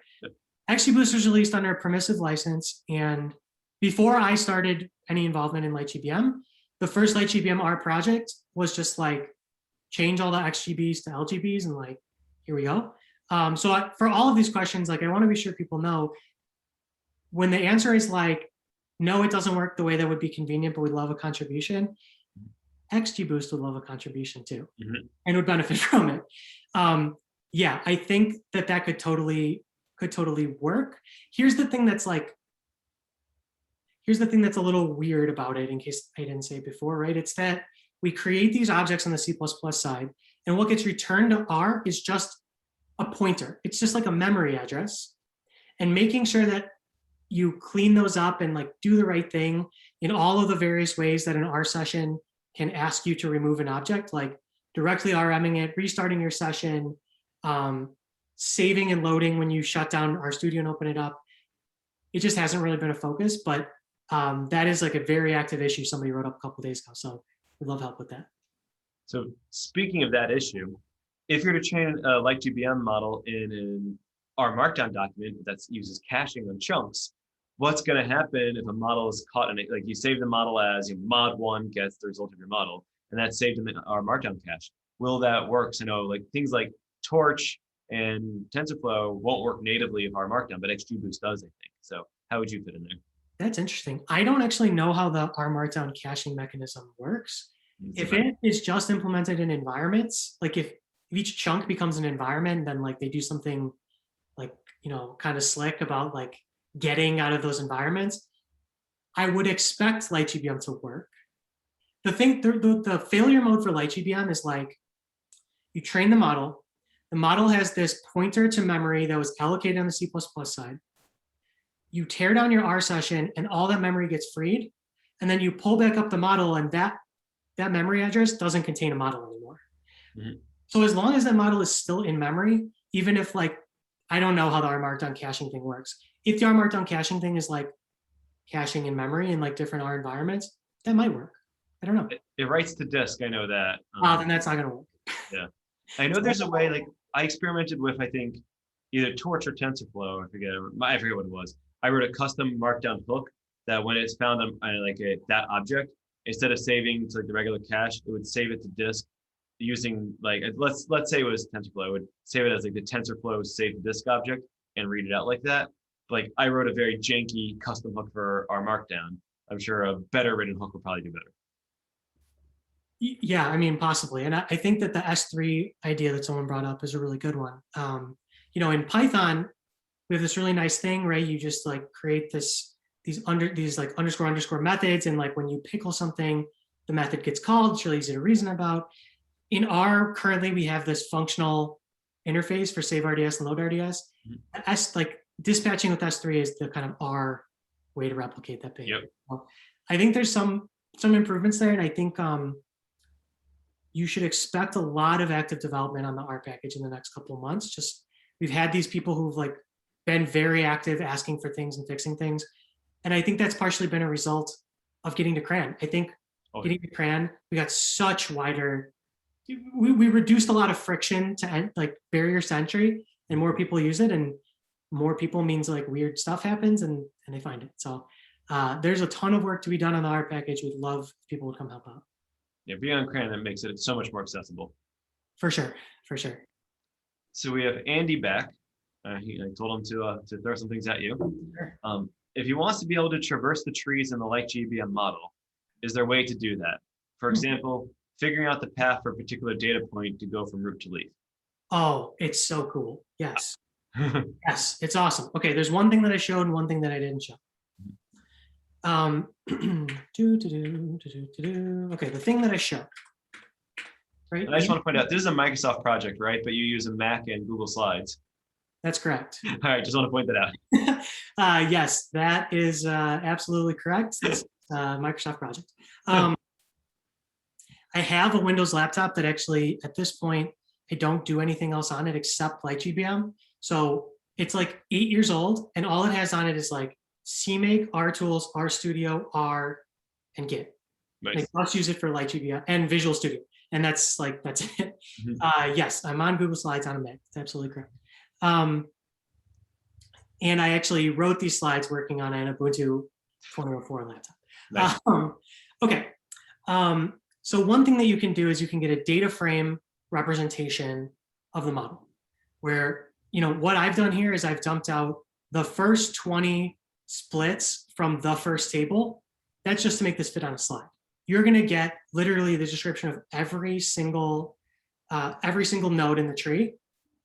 XGBoost was released under a permissive license, and before I started any involvement in LightGBM, the first LightGBM R project was just like change all the XGBs to LGBs and like here we go. So for all of these questions, like I want to be sure people know when the answer is like, no, it doesn't work the way that would be convenient, but we'd love a contribution. XGBoost would love a contribution too, and would benefit from it. Yeah, I think that could totally work. Here's the thing that's a little weird about it, in case I didn't say it before, right? It's that we create these objects on the C++ side, and what gets returned to R is just a pointer. It's just like a memory address, and making sure that you clean those up and like do the right thing in all of the various ways that an R session can ask you to remove an object, like directly RMing it, restarting your session, saving and loading when you shut down RStudio and open it up. It just hasn't really been a focus, but that is like a very active issue somebody wrote up a couple days ago. So we'd love help with that. So speaking of that issue, if you're to train a lightgbm model in an R Markdown document that uses caching on chunks, what's going to happen if a model is caught in it? Like you save the model as mod1 gets the result of your model, and that's saved in the R Markdown cache. Will that work? So no, like things like Torch and TensorFlow won't work natively of R Markdown, but XGBoost does, I think. So how would you fit in there? That's interesting. I don't actually know how the R Markdown caching mechanism works. If it is just implemented in environments, like if each chunk becomes an environment, then like they do something like, kind of slick about like getting out of those environments, I would expect lightgbm to work. The thing, the failure mode for lightgbm is like, you train the model has this pointer to memory that was allocated on the C++ side. You tear down your R session and all that memory gets freed. And then you pull back up the model and that memory address doesn't contain a model anymore. Mm-hmm. So as long as that model is still in memory, even if like, I don't know how the R Markdown caching thing works. If the R Markdown caching thing is like caching in memory in like different R environments, that might work. I don't know. It writes to disk, I know that. Then that's not gonna work. Yeah. I know there's a way, like I experimented with, I think, either Torch or TensorFlow, I forget what it was. I wrote a custom markdown hook that when it's found on that object, instead of saving to like the regular cache, it would save it to disk using like, let's say it was TensorFlow, it would save it as like the TensorFlow save to disk object and read it out like that. Like I wrote a very janky custom hook for our markdown. I'm sure a better written hook would probably do better. Yeah, I mean, possibly. And I think that the S3 idea that someone brought up is a really good one. In Python, we have this really nice thing, right? You just like create these like underscore methods. And like when you pickle something, the method gets called. It's really easy to reason about. In R, currently we have this functional interface for save RDS and load RDS. Like dispatching with S3 is the kind of R way to replicate that page. Yep. I think there's some improvements there. And I think you should expect a lot of active development on the R package in the next couple of months. Just we've had these people who've like been very active asking for things and fixing things. And I think that's partially been a result of getting to CRAN. I think getting to CRAN, we got such wider, we reduced a lot of friction to like barriers to entry, and more people use it, and more people means like weird stuff happens and they find it. So there's a ton of work to be done on the R package. We'd love if people would come help out. Yeah, being on CRAN, that makes it so much more accessible. For sure. So we have Andy back. I told him to throw some things at you. Sure. If he wants to be able to traverse the trees in the lightgbm model, is there a way to do that? For example, figuring out the path for a particular data point to go from root to leaf. Oh, it's so cool. Yes. Yes, it's awesome. Okay, there's one thing that I showed and one thing that I didn't show. Okay, the thing that I showed. Right. And I just want to point out, this is a Microsoft project, right? But you use a Mac and Google Slides. That's correct. All right, just want to point that out. Yes, that is absolutely correct. It's a Microsoft project. I have a Windows laptop that actually, at this point, I don't do anything else on it except lightgbm. So it's like 8 years old, and all it has on it is like CMake, RTools, RStudio, R, and Git. Nice. I must use it for lightgbm and Visual Studio, and that's it. Yes, I'm on Google Slides on a Mac. That's absolutely correct. And I actually wrote these slides working on an Ubuntu 2004 laptop. Nice. Okay. So one thing that you can do is you can get a data frame representation of the model, where, what I've done here is I've dumped out the first 20 splits from the first table. That's just to make this fit on a slide. You're going to get literally the description of every single node in the tree.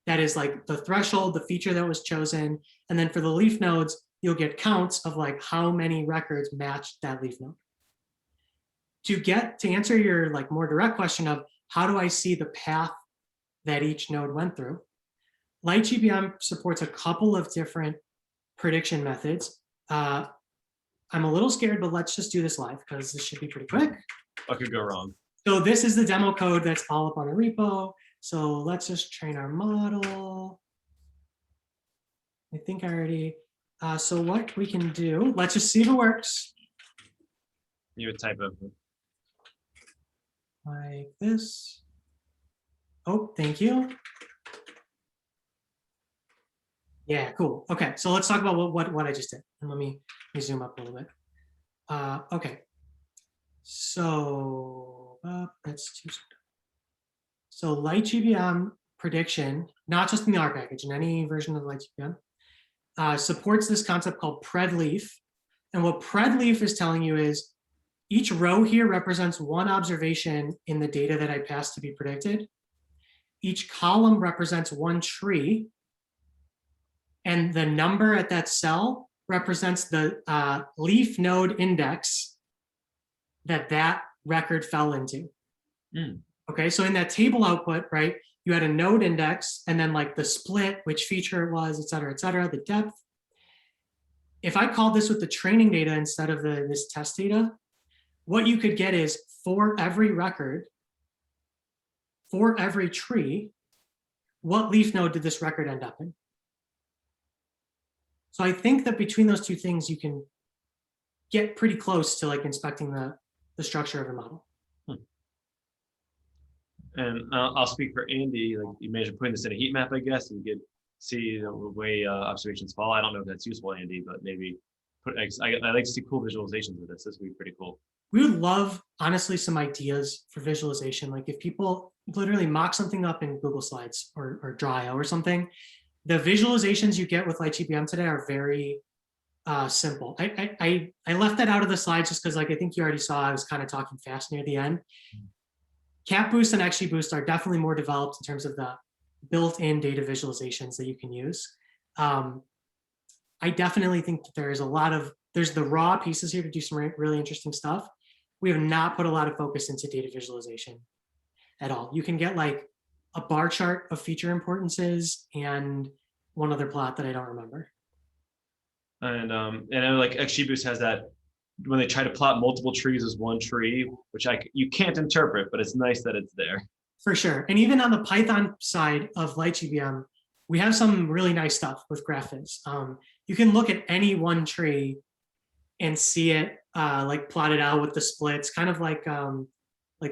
That is like the threshold, the feature that was chosen. And then for the leaf nodes, you'll get counts of like how many records match that leaf node. To answer your like more direct question of how do I see the path that each node went through, lightgbm supports a couple of different prediction methods. I'm a little scared, but let's just do this live because this should be pretty quick. What could go wrong? So this is the demo code that's all up on the repo. So let's just train our model. I think I already, so what we can do, let's just see if it works. You would type of like this. Oh, thank you. Yeah, cool. Okay, so let's talk about what I just did. And let me zoom up a little bit. Okay, so that's too. So lightgbm prediction, not just in the R package, in any version of lightgbm, supports this concept called predleaf. And what predleaf is telling you is each row here represents one observation in the data that I passed to be predicted. Each column represents one tree. And the number at that cell represents the leaf node index that record fell into. Mm. Okay, so in that table output, right, you had a node index and then like the split, which feature it was, et cetera, the depth. If I called this with the training data instead of this test data, what you could get is for every record, for every tree, what leaf node did this record end up in? So I think that between those two things, you can get pretty close to like inspecting the structure of the model. And I'll speak for Andy. Like you mentioned putting this in a heat map, I guess, and you could see the way observations fall. I don't know if that's useful, Andy, but maybe I like to see cool visualizations of this. This would be pretty cool. We would love, honestly, some ideas for visualization. Like if people literally mock something up in Google Slides or Dryo or something, the visualizations you get with lightgbm today are very simple. I left that out of the slides just because like I think you already saw I was kind of talking fast near the end. CapBoost and XGBoost are definitely more developed in terms of the built-in data visualizations that you can use. I definitely think that there's there's the raw pieces here to do some really interesting stuff. We have not put a lot of focus into data visualization at all. You can get like a bar chart of feature importances and one other plot that I don't remember. And I know like XGBoost has that when they try to plot multiple trees as one tree, which you can't interpret, but it's nice that it's there. For sure. And even on the Python side of lightgbm, we have some really nice stuff with GraphViz. You can look at any one tree and see it like plotted out with the splits, kind of like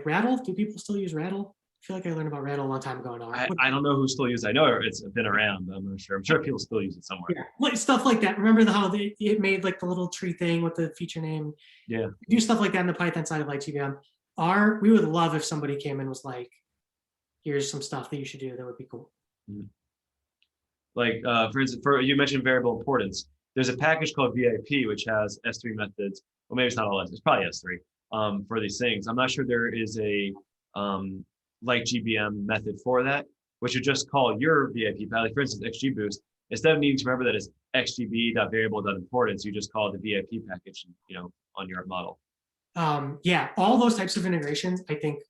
Rattle. Do people still use Rattle? I feel like I learned about Rattle a long time ago. I don't know who still uses it. I know it's been around, but I'm not sure. I'm sure people still use it somewhere. Yeah, like stuff like that. Remember how it made like the little tree thing with the feature name? Yeah. Do stuff like that in the Python side of lightgbm. We would love if somebody came in and was like, here's some stuff that you should do that would be cool. Mm-hmm. Like for instance, you mentioned variable importance. There's a package called VIP which has S3 methods. Well, maybe it's not all S. It's probably S3 for these things. I'm not sure there is a lightgbm method for that, which you just call your VIP path. Like for instance, XGBoost. Instead of needing to remember that it's xgb.variable.importance, you just call it the VIP package, on your model. Yeah, all those types of integrations I think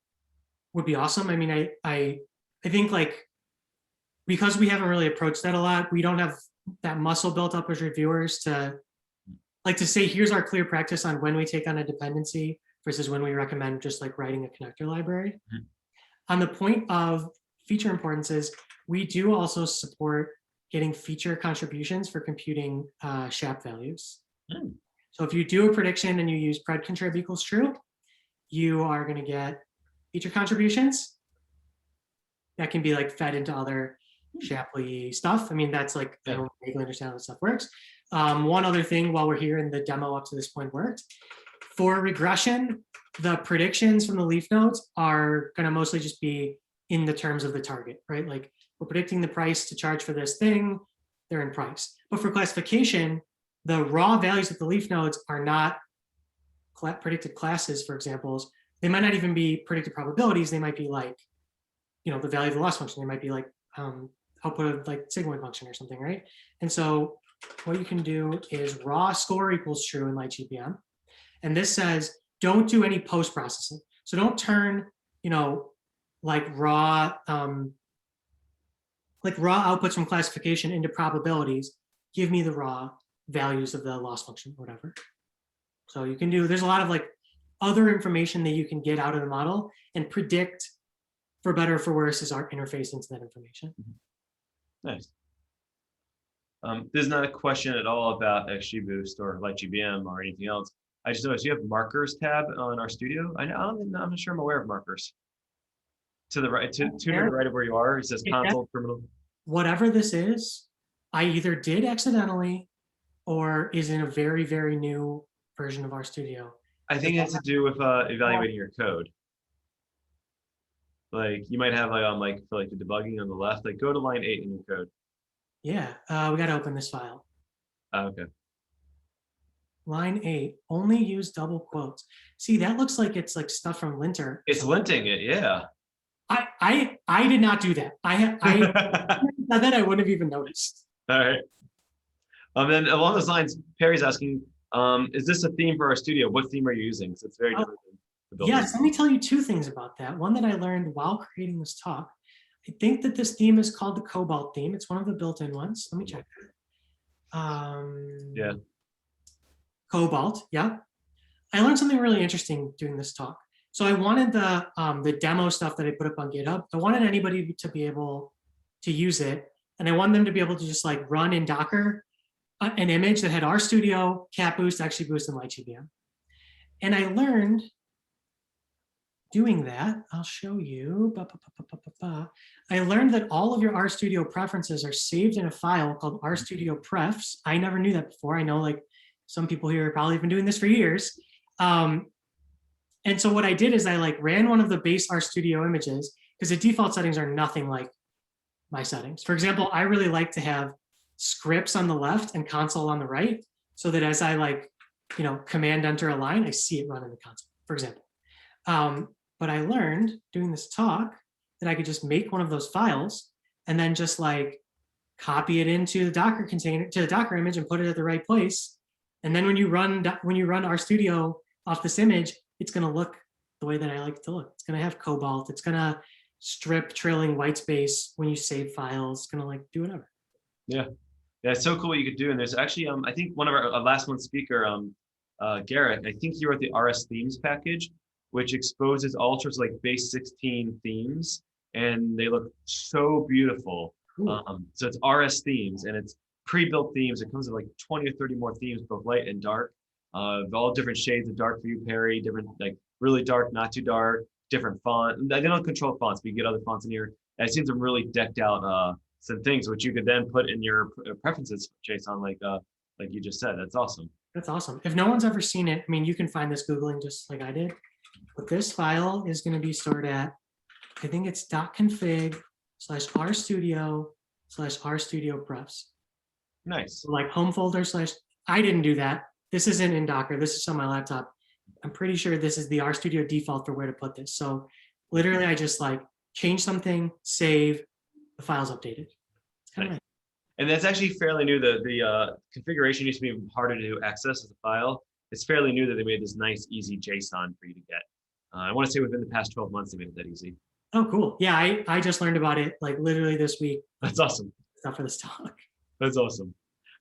would be awesome. I mean, I think like because we haven't really approached that a lot, we don't have that muscle built up as reviewers to say, here's our clear practice on when we take on a dependency versus when we recommend just like writing a connector library. Mm-hmm. On the point of feature importances, we do also support getting feature contributions for computing SHAP values. Mm. So if you do a prediction and you use pred_contrib equals true, you are going to get feature contributions that can be like fed into other Shapley stuff. I mean, that's like, I don't vaguely understand how this stuff works. One other thing while we're here in the demo up to this point worked. For regression, the predictions from the leaf nodes are going to mostly just be in the terms of the target, right? Like we're predicting the price to charge for this thing, they're in price. But for classification, the raw values of the leaf nodes are not predicted classes, for examples. They might not even be predicted probabilities. They might be like, the value of the loss function. They might be like output of like sigmoid function or something, right? And so what you can do is raw score equals true in lightgbm. And this says, don't do any post-processing. So don't turn, like raw outputs from classification into probabilities. Give me the raw values of the loss function, whatever. So you can there's a lot of like other information that you can get out of the model and predict for better or for worse as our interface into that information. Nice. This is not a question at all about XGBoost or lightgbm or anything else. I just noticed you have markers tab on our studio. I'm not sure I'm aware of markers. To the right, to the right of where you are, it says console terminal. Whatever this is, I either did accidentally or is in a very, very new version of RStudio. I think it has to do with evaluating your code. Like you might have like for like the debugging on the left, like go to line 8 in your code. Yeah, we got to open this file. Okay. Line 8, only use double quotes. See, that looks like it's like stuff from linter. It's linting it, yeah. I did not do that. I that I wouldn't have even noticed. All right. Then along those lines, Perry's asking, is this a theme for RStudio? What theme are you using? So it's very different than the building. Yes, let me tell you two things about that. One that I learned while creating this talk. I think that this theme is called the Cobalt theme. It's one of the built-in ones. Let me check. Yeah. Cobalt, yeah. I learned something really interesting doing this talk. So I wanted the demo stuff that I put up on GitHub. I wanted anybody to be able to use it, and I wanted them to be able to just like run in Docker an image that had RStudio, Cat Boost, Actually Boost, and lightgbm. And I learned doing that, I'll show you. I learned that all of your RStudio preferences are saved in a file called Rstudioprefs. I never knew that before. I know like some people here have probably been doing this for years. And so what I did is I like ran one of the base RStudio images because the default settings are nothing like my settings. For example, I really like to have scripts on the left and console on the right so that as I like, command enter a line, I see it run in the console, for example. But I learned doing this talk that I could just make one of those files and then just like copy it into the Docker container, to the Docker image and put it at the right place. And then when you run RStudio off this image, it's going to look the way that I like it to look. It's going to have Cobalt. It's going to strip trailing white space when you save files. It's going to like do whatever. Yeah. Yeah, it's so cool what you could do. And there's actually, I think one of our last month's speaker, Garrett, I think he wrote the RS themes package, which exposes all sorts of like base 16 themes, and they look so beautiful. So it's RS themes, and it's pre-built themes. It comes with like 20 or 30 more themes, both light and dark, all different shades of dark for you, Perry, different like really dark, not too dark, different font. They don't control fonts, but you get other fonts in here. And I've seen some really decked out some things which you could then put in your preferences, JSON, like you just said. That's awesome. That's awesome. If no one's ever seen it, I mean, you can find this Googling just like I did. But this file is going to be stored at, I think it's .config/rstudio/rstudioprefs. Nice. So like home folder / I didn't do that. This isn't in Docker. This is on my laptop. I'm pretty sure this is the RStudio default for where to put this. So literally I just like change something, save, the file's updated. It's kind of nice. And that's actually fairly new. The configuration used to be harder to access as a file. It's fairly new that they made this nice, easy JSON for you to get. I want to say within the past 12 months, they made it that easy. Oh, cool. Yeah, I just learned about it like literally this week. That's awesome. Stuff for this talk. That's awesome.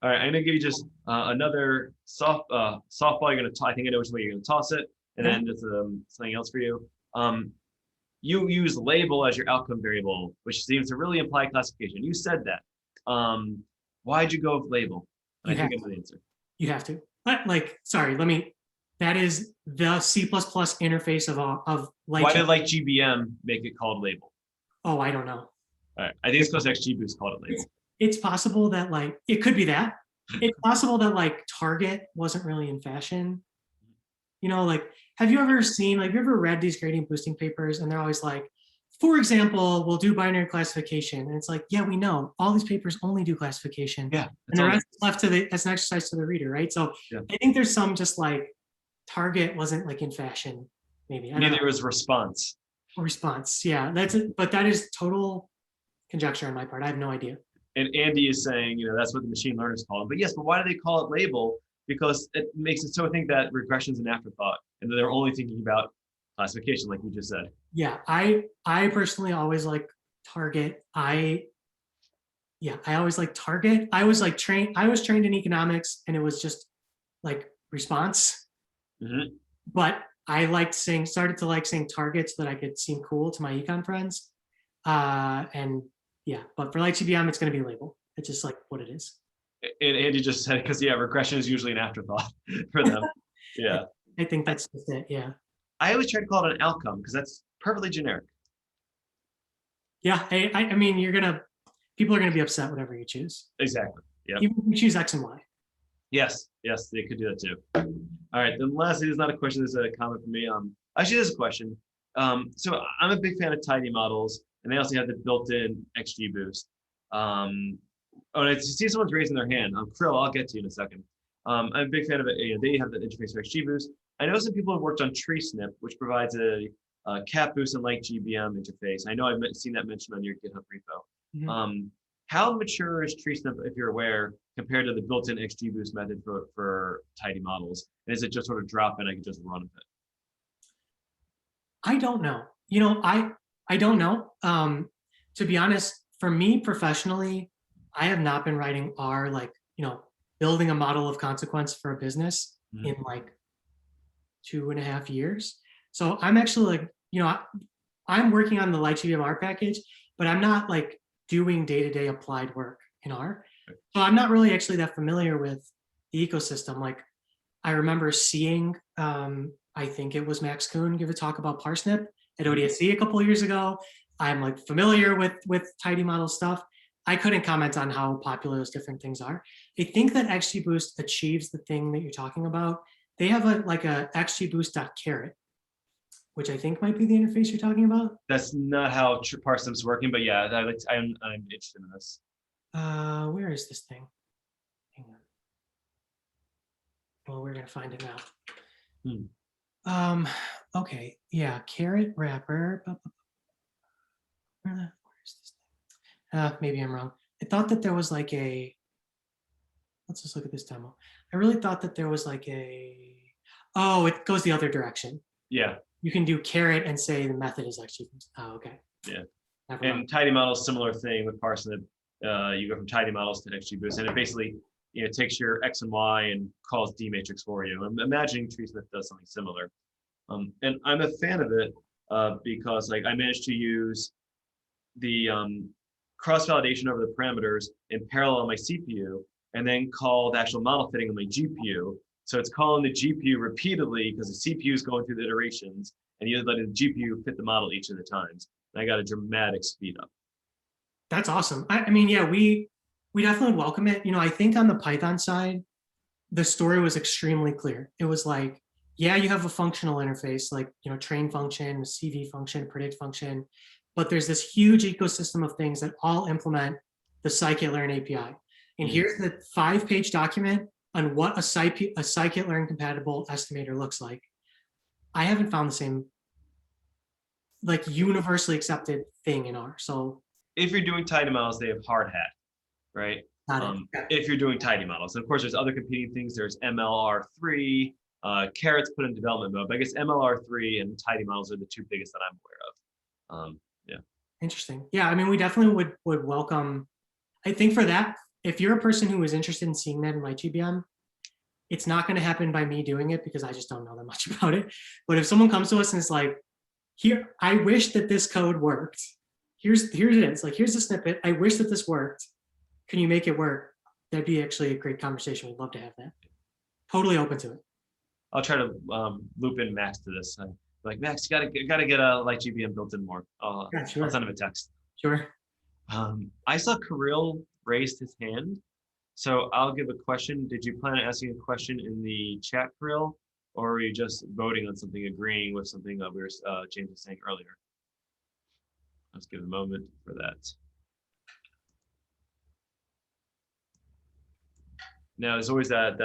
All right, I'm gonna give you just another softball. You're gonna, I think I know which way you're gonna toss it, and then just something else for you. You use label as your outcome variable, which seems to really imply classification. You said that. Why'd you go with label? I think I know the answer. You have to. That is the C++ interface of Light. Why did GBM make it called label? Oh, I don't know. All right, I think it's because XGBoost called it label. It's possible that it could be that. It's possible that Target wasn't really in fashion. Have you ever seen, have you ever read these gradient boosting papers and they're always like, for example, we'll do binary classification. And it's like, yeah, we know all these papers only do classification. Yeah. And the rest is left as an exercise to the reader, right? So yeah. I think there's some just Target wasn't in fashion, maybe. Neither was response. Response, yeah. That's it. But that is total conjecture on my part. I have no idea. And Andy is saying, that's what the machine learners call it. But yes, but why do they call it label? Because it makes it so think that regression is an afterthought, and that they're only thinking about classification, like you just said. Yeah, I personally always like Target. I always like Target. I was trained in economics, and it was just response. Mm-hmm. But I started to like saying Target so that I could seem cool to my econ friends. But for GBM, it's going to be label. It's just what it is. And Andy just said, because regression is usually an afterthought for them. Yeah. I think that's just it. Yeah. I always try to call it an outcome because that's perfectly generic. Yeah. I mean, people are gonna be upset whatever you choose. Exactly. Yeah. Even if you choose X and Y. Yes. Yes, they could do that too. All right. Then lastly, there's not a question. There's a comment from me. Actually, there's a question. So I'm a big fan of tidy models, and they also have the built-in XG boost. Oh, and I see someone's raising their hand. Krill, I'll get to you in a second. I'm a big fan of it. You know, they have the interface for XG boost. I know some people have worked on TreeSnip, which provides a cat boost and lightgbm interface. I know I've seen that mentioned on your GitHub repo. Mhm. How mature is TreeSnip, if you're aware, compared to the built-in XG boost method for tidy models? And is it just sort of drop in? I can just run with it. I don't know. You know, I don't know. To be honest, for me professionally, I have not been writing R, like, you know, building a model of consequence for a business in like 2.5 years. So I'm actually like, you know, I'm working on the lightgbm R package, but I'm not like doing day-to-day applied work in R. So I'm not really actually that familiar with the ecosystem. Like I remember seeing, I think it was Max Kuhn give a talk about Parsnip at ODSC a couple of years ago. I'm like familiar with tidy model stuff. I couldn't comment on how popular those different things are. I think that XGBoost achieves the thing that you're talking about. They have a XGBoost.caret, which I think might be the interface you're talking about. That's not how Parsnip's working, but yeah, I'm interested in this. Where is this thing? Hang on. Well, we're gonna find it now. Okay, yeah, caret wrapper. Where is this thing? Maybe I'm wrong. I thought that there was like a, let's just look at this demo. I really thought that there was like a, oh, it goes the other direction. Yeah. You can do caret and say the method is actually, oh, okay. Yeah. Never And mind. tidy models, similar thing with Parsnip. You go from tidy models to XGBoost, and it basically, you know, takes your X and Y and calls D matrix for you. I'm imagining TreeSnip does something similar. And I'm a fan of it because like I managed to use the cross-validation over the parameters in parallel on my CPU, and then call the actual model fitting on my GPU. So it's calling the GPU repeatedly because the CPU is going through the iterations, and you're letting the GPU fit the model each of the times. And I got a dramatic speed up. That's awesome. I mean, yeah, we definitely welcome it. You know, I think on the Python side, the story was extremely clear. It was like, yeah, you have a functional interface, like, you know, train function, CV function, predict function, but there's this huge ecosystem of things that all implement the scikit-learn API. And here's the 5-page document on what a scikit-learn compatible estimator looks like. I haven't found the same, like, universally accepted thing in R. So if you're doing tidy models, they have hard hat, right? If you're doing tidy models. And of course, there's other competing things. There's MLR3, Caret's put in development mode, but I guess MLR3 and tidy models are the two biggest that I'm aware of. Yeah. Interesting. Yeah, I mean, we definitely would welcome, I think for that, if you're a person who is interested in seeing that in lightgbm, it's not going to happen by me doing it because I just don't know that much about it. But if someone comes to us and it's like, here, I wish that this code worked. Here it is. Like, here's a snippet. I wish that this worked. Can you make it work? That'd be actually a great conversation. We'd love to have that. Totally open to it. I'll try to loop in Max to this. Like, Max, you gotta get a lightgbm built in more. Yeah, sure. I'll send him a text. Sure. I saw Kirill raised his hand, so I'll give a question. Did you plan on asking a question in the chat, Kirill, or were you just voting on something, agreeing with something that James was saying earlier? Let's give a moment for that. Now, there's always that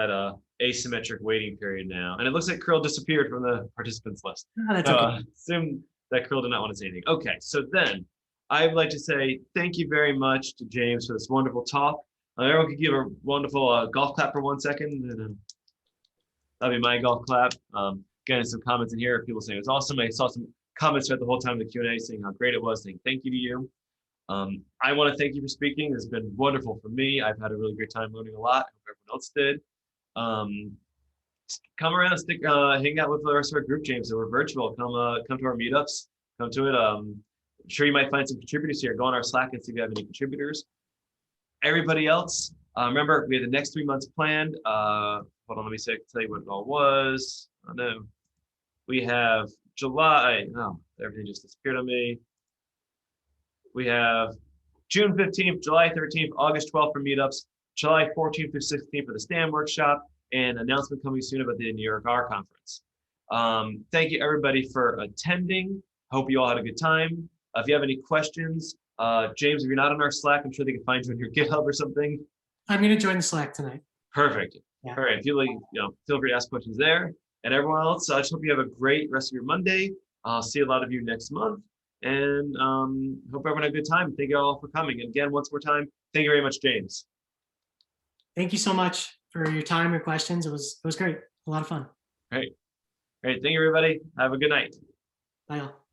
asymmetric waiting period now, and it looks like Kirill disappeared from the participants list. Oh, that's okay. Assume that Kirill did not want to say anything. Okay, so then I would like to say thank you very much to James for this wonderful talk. Everyone could give a wonderful golf clap for 1 second. And, that'd be my golf clap. Getting some comments in here. People saying it was awesome. I saw some comments throughout the whole time in the Q&A saying how great it was, saying thank you to you. I want to thank you for speaking. It's been wonderful for me. I've had a really great time learning a lot. I hope everyone else did. Come around and hang out with the rest of our group, James. So we're virtual. Come to our meetups. Come to it. I'm sure you might find some contributors here. Go on our Slack and see if you have any contributors. Everybody else, Remember, we have the next 3 months planned. Hold on, let me tell you what it all was. Oh no. We have July. Oh, everything just disappeared on me. We have June 15th, July 13th, August 12th for meetups, July 14th through 16th for the STAM workshop, and announcement coming soon about the New York R conference. Thank you everybody for attending. Hope you all had a good time. If you have any questions, James, if you're not on our Slack, I'm sure they can find you on your GitHub or something. I'm going to join the Slack tonight. Perfect. Yeah. All right. Feel free to ask questions there. And everyone else, I just hope you have a great rest of your Monday. I'll see a lot of you next month. And hope everyone had a good time. Thank you all for coming. And again, once more time, thank you very much, James. Thank you so much for your time and questions. It was great. A lot of fun. Great. Thank you, everybody. Have a good night. Bye all.